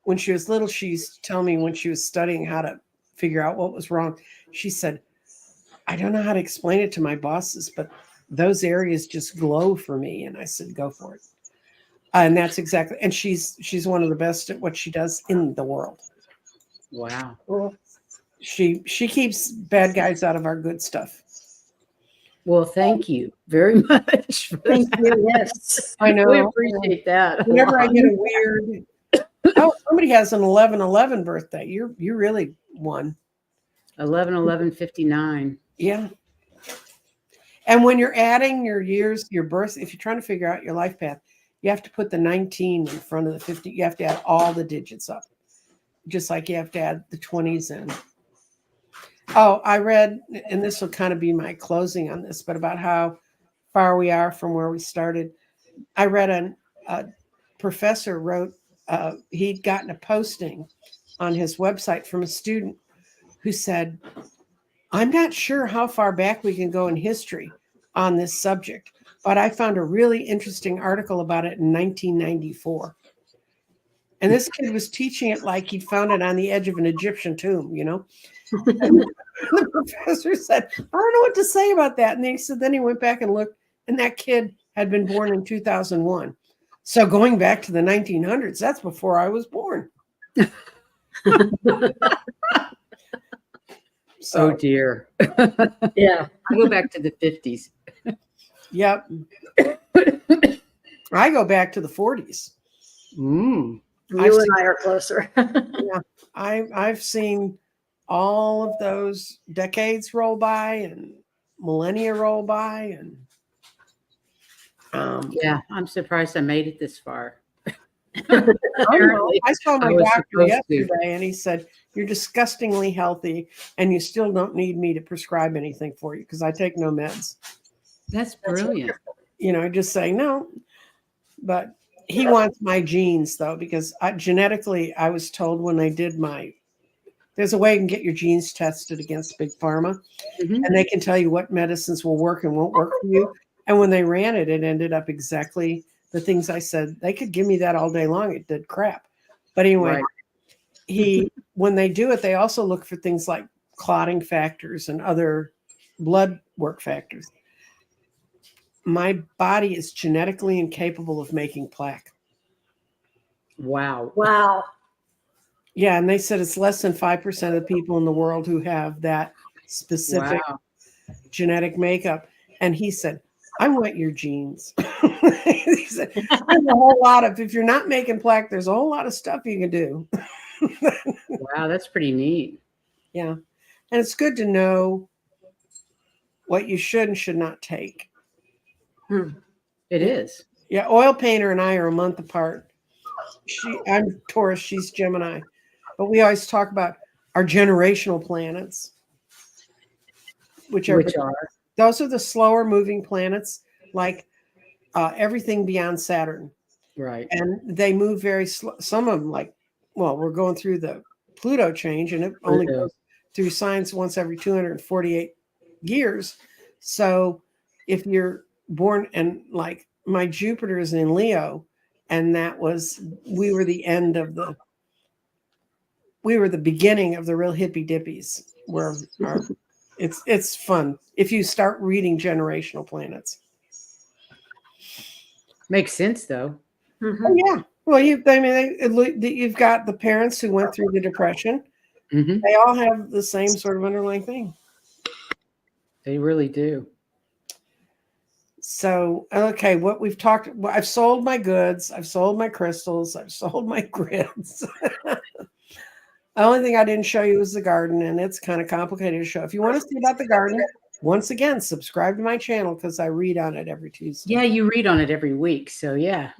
S2: when she was little, she used to tell me when she was studying how to figure out what was wrong, she said, I don't know how to explain it to my bosses, but those areas just glow for me. And I said, go for it. And that's exactly, and she's one of the best at what she does in the world.
S1: Wow.
S3: Cool.
S2: She keeps bad guys out of our good stuff.
S1: Well, thank you very much.
S3: Thank you. Yes.
S2: I know.
S1: We appreciate that.
S2: Whenever I get a weird, somebody has an 11/11 birthday. You really won.
S1: 11/11/59.
S2: Yeah. And when you're adding your years, your birth, if you're trying to figure out your life path, you have to put the 19 in front of the 50. You have to add all the digits up, just like you have to add the 20s in. Oh, I read, and this will kind of be my closing on this, but about how far we are from where we started. I read a professor wrote, he'd gotten a posting on his website from a student who said, I'm not sure how far back we can go in history on this subject, but I found a really interesting article about it in 1994. And this kid was teaching it like he'd found it on the edge of an Egyptian tomb, you know? And the professor said, I don't know what to say about that. And then he went back and looked, and that kid had been born in 2001. So going back to the 1900s, that's before I was born.
S1: Oh dear.
S3: Yeah.
S1: I go back to the 50s.
S2: Yep. I go back to the 40s.
S1: Mm.
S3: You and I are closer.
S2: I've seen all of those decades roll by and millennia roll by, and
S1: Yeah, I'm surprised I made it this far.
S2: I saw my
S1: I was
S2: doctor
S1: supposed to.
S2: yesterday, and he said, you're disgustingly healthy, and you still don't need me to prescribe anything for you because I take no meds.
S1: That's brilliant.
S2: You know, just saying no. But he wants my genes, though, because genetically, I was told when they did there's a way you can get your genes tested against Big Pharma,
S1: Mhm.
S2: and they can tell you what medicines will work and won't work for you. And when they ran it, it ended up exactly the things I said. They could give me that all day long. It did crap. But anyway,
S1: Right.
S2: when they do it, they also look for things like clotting factors and other blood work factors. My body is genetically incapable of making plaque.
S1: Wow.
S3: Wow.
S2: Yeah, and they said it's less than 5% of the people in the world who have that specific
S1: Wow.
S2: genetic makeup. And he said, I want your genes. He said, there's a whole lot of, if you're not making plaque, there's a whole lot of stuff you can do.
S1: Wow, that's pretty neat.
S2: Yeah. And it's good to know what you should and should not take.
S1: It is.
S2: Yeah. Oil painter and I are a month apart. I'm Taurus, she's Gemini. But we always talk about our generational planets, which are those are the slower moving planets, like everything beyond Saturn.
S1: Right.
S2: And they move very slow. Some of them, like, well, we're going through the Pluto change, and it only goes through signs once every 248 years. So if you're born, and like my Jupiter is in Leo, and we were the beginning of the real hippy dippies, where it's fun if you start reading generational planets.
S1: Makes sense, though.
S2: Oh, yeah. Well, you've got the parents who went through the Depression. They all have the same sort of underlying thing.
S1: They really do.
S2: So, okay, what we've talked, I've sold my goods, I've sold my crystals, I've sold my grids. The only thing I didn't show you was the garden, and it's kind of complicated to show. If you want to see about the garden, once again, subscribe to my channel because I read on it every Tuesday.
S1: Yeah, you read on it every week. So, yeah.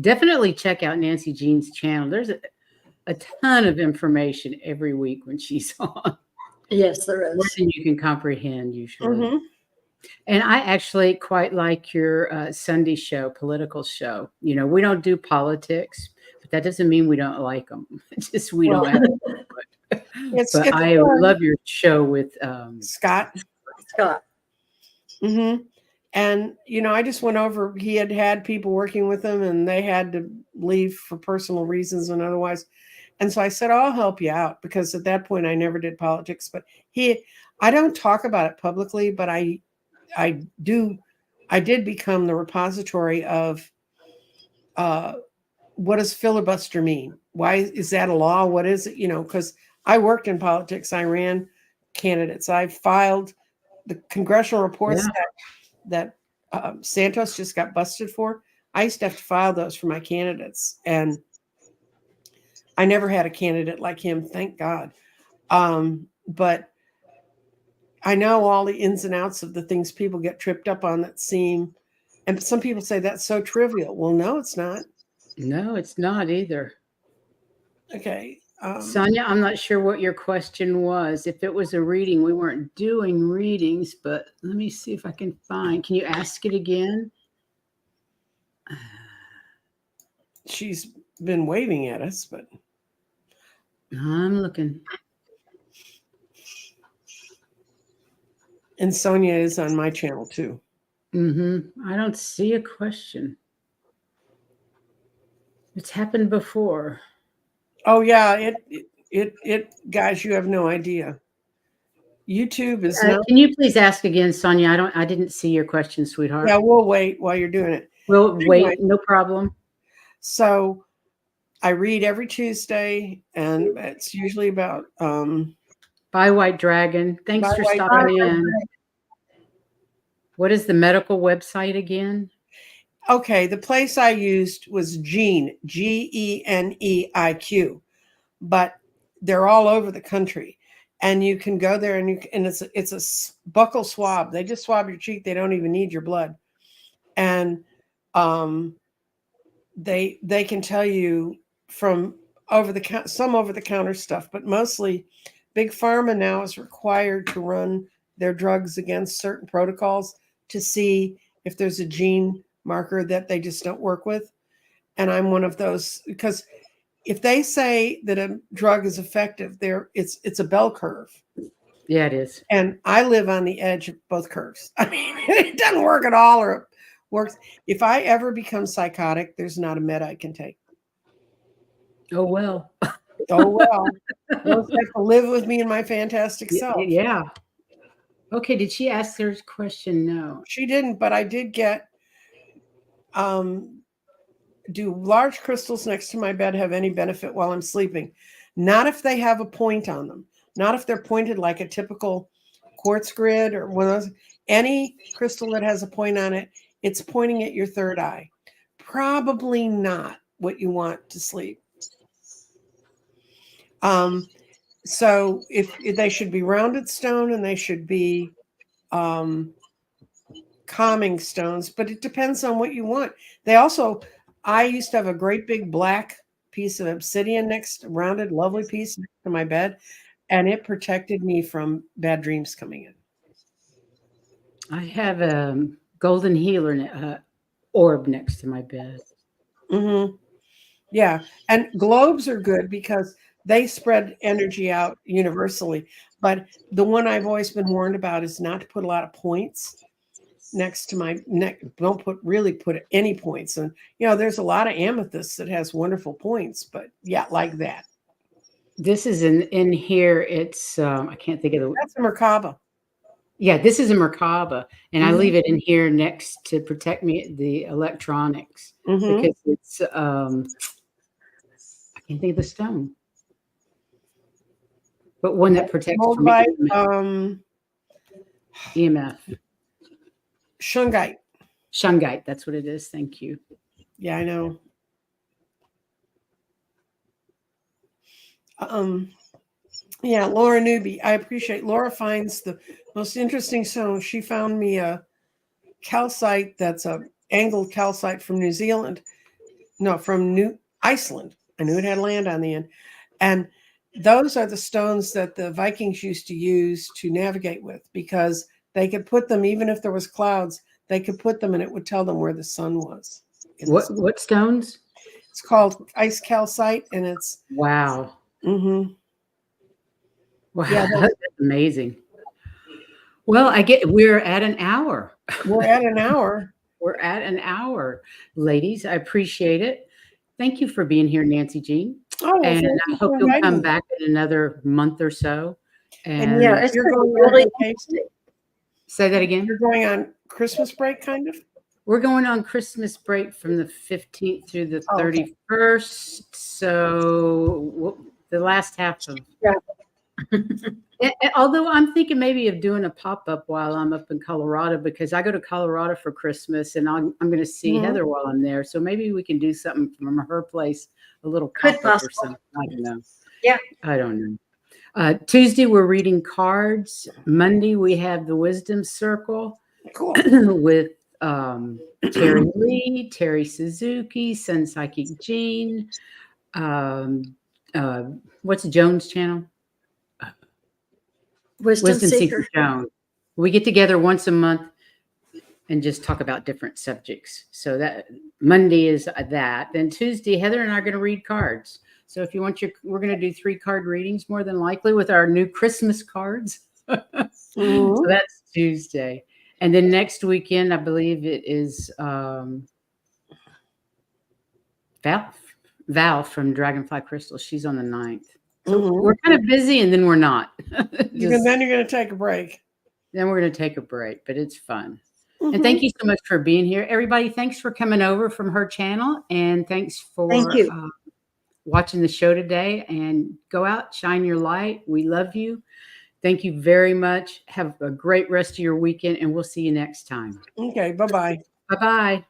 S1: Definitely check out Nancy Jean's channel. There's a ton of information every week when she's on.
S3: Yes, there is.
S1: More than you can comprehend usually. And I actually quite like your Sunday show, political show. You know, we don't do politics, but that doesn't mean we don't like them. It's just we don't have them. But I love your show with
S2: Scott. And, you know, I just went over, he had people working with him and they had to leave for personal reasons and otherwise. And so I said, I'll help you out, because at that point I never did politics, but I don't talk about it publicly, but I did become the repository of what does filibuster mean? Why is that a law? What is it? You know, because I worked in politics. I ran candidates. I filed the congressional reports that Santos just got busted for. I used to have to file those for my candidates. And I never had a candidate like him, thank God. But I know all the ins and outs of the things people get tripped up on that seem, and some people say that's so trivial. Well, no, it's not.
S1: No, it's not either.
S2: Okay.
S1: Sonia, I'm not sure what your question was. If it was a reading, we weren't doing readings, but let me see if I can find. Can you ask it again?
S2: She's been waving at us, but
S1: I'm looking.
S2: And Sonia is on my channel too.
S1: I don't see a question. It's happened before.
S2: Oh yeah, it guys, you have no idea. YouTube is
S1: Can you please ask again, Sonia? I didn't see your question, sweetheart.
S2: Yeah, we'll wait while you're doing it.
S1: We'll wait, no problem.
S2: So I read every Tuesday, and it's usually about
S1: Bye, White Dragon. Thanks for stopping in. What is the medical website again?
S2: Okay, the place I used was Gene, GENEIQ, but they're all over the country, and you can go there and it's a buccal swab. They just swab your cheek. They don't even need your blood, and they can tell you from some over the counter stuff, but mostly Big Pharma now is required to run their drugs against certain protocols to see if there's a gene marker that they just don't work with. And I'm one of those, because if they say that a drug is effective, it's a bell curve.
S1: Yeah, it is.
S2: And I live on the edge of both curves. I mean, it doesn't work at all, or it works. If I ever become psychotic, there's not a med I can take.
S1: Oh, well.
S2: Oh, well. Those have to live with me and my fantastic self.
S1: Yeah. Okay, did she ask her question? No.
S2: She didn't, but I did get, do large crystals next to my bed have any benefit while I'm sleeping? Not if they have a point on them. Not if they're pointed like a typical quartz grid or one of those, any crystal that has a point on it, it's pointing at your third eye. Probably not what you want to sleep. So if they should be rounded stone and they should be calming stones, but it depends on what you want. I used to have a great big black piece of obsidian rounded, lovely piece next to my bed, and it protected me from bad dreams coming in.
S1: I have a golden healer orb next to my bed.
S2: Mm-hmm. Yeah. And globes are good because they spread energy out universally. But the one I've always been warned about is not to put a lot of points next to my neck. Don't put any points. And, there's a lot of amethyst that has wonderful points, but yeah, like that.
S1: This is in here. It's, I can't think of the.
S2: That's a Merkaba.
S1: Yeah, this is a Merkaba, and I
S2: Mhm.
S1: leave it in here next to protect me the electronics
S2: Mhm.
S1: because it's I can't think of the stone, but one that protects from
S2: Moldavite,
S1: EMF.
S2: Shungite.
S1: Shungite, that's what it is. Thank you.
S2: Yeah, I know. Yeah, Laura Newby. I appreciate Laura finds the most interesting stone. She found me a calcite that's a angled calcite from New Zealand. No, from Iceland. I knew it had land on the end. And those are the stones that the Vikings used to use to navigate with because they could put them, even if there was clouds, they could put them and it would tell them where the sun was.
S1: What stones?
S2: It's called ice calcite, and it's
S1: wow.
S2: Mm-hmm.
S1: Wow, yeah, that's amazing. Well, we're at an hour.
S2: We're at an hour.
S1: We're at an hour, ladies. I appreciate it. Thank you for being here, Nancy Jean.
S2: Oh,
S1: and I hope you'll come back in another month or so.
S3: And yeah,
S2: you're going really tasty.
S1: Say that again.
S2: You're going on Christmas break, kind of?
S1: We're going on Christmas break from the 15th through the 31st. So the last half of although I'm thinking maybe of doing a pop-up while I'm up in Colorado because I go to Colorado for Christmas and I'm going to see Heather while I'm there. So maybe we can do something from her place, a little pop-up or something. I don't know.
S3: Yeah.
S1: I don't know. Tuesday, we're reading cards. Monday, we have the Wisdom Circle with Terry Lee, Terry Suzuki, Sun Psychic Jean. What's Jones' channel? Wisdom Seeker Jones. We get together once a month and just talk about different subjects. So that Monday is that. Then Tuesday, Heather and I are going to read cards. So if you want we're going to do 3 card readings more than likely with our new Christmas cards. So that's Tuesday. And then next weekend, I believe it is Val from Dragonfly Crystal. She's on the 9th. So we're kind of busy and then we're not.
S2: Then you're going to take a break.
S1: Then we're going to take a break, but it's fun. And thank you so much for being here. Everybody, thanks for coming over from her channel. And thanks for watching the show today. And go out, shine your light. We love you. Thank you very much. Have a great rest of your weekend, and we'll see you next time.
S2: Okay, bye-bye.
S1: Bye-bye.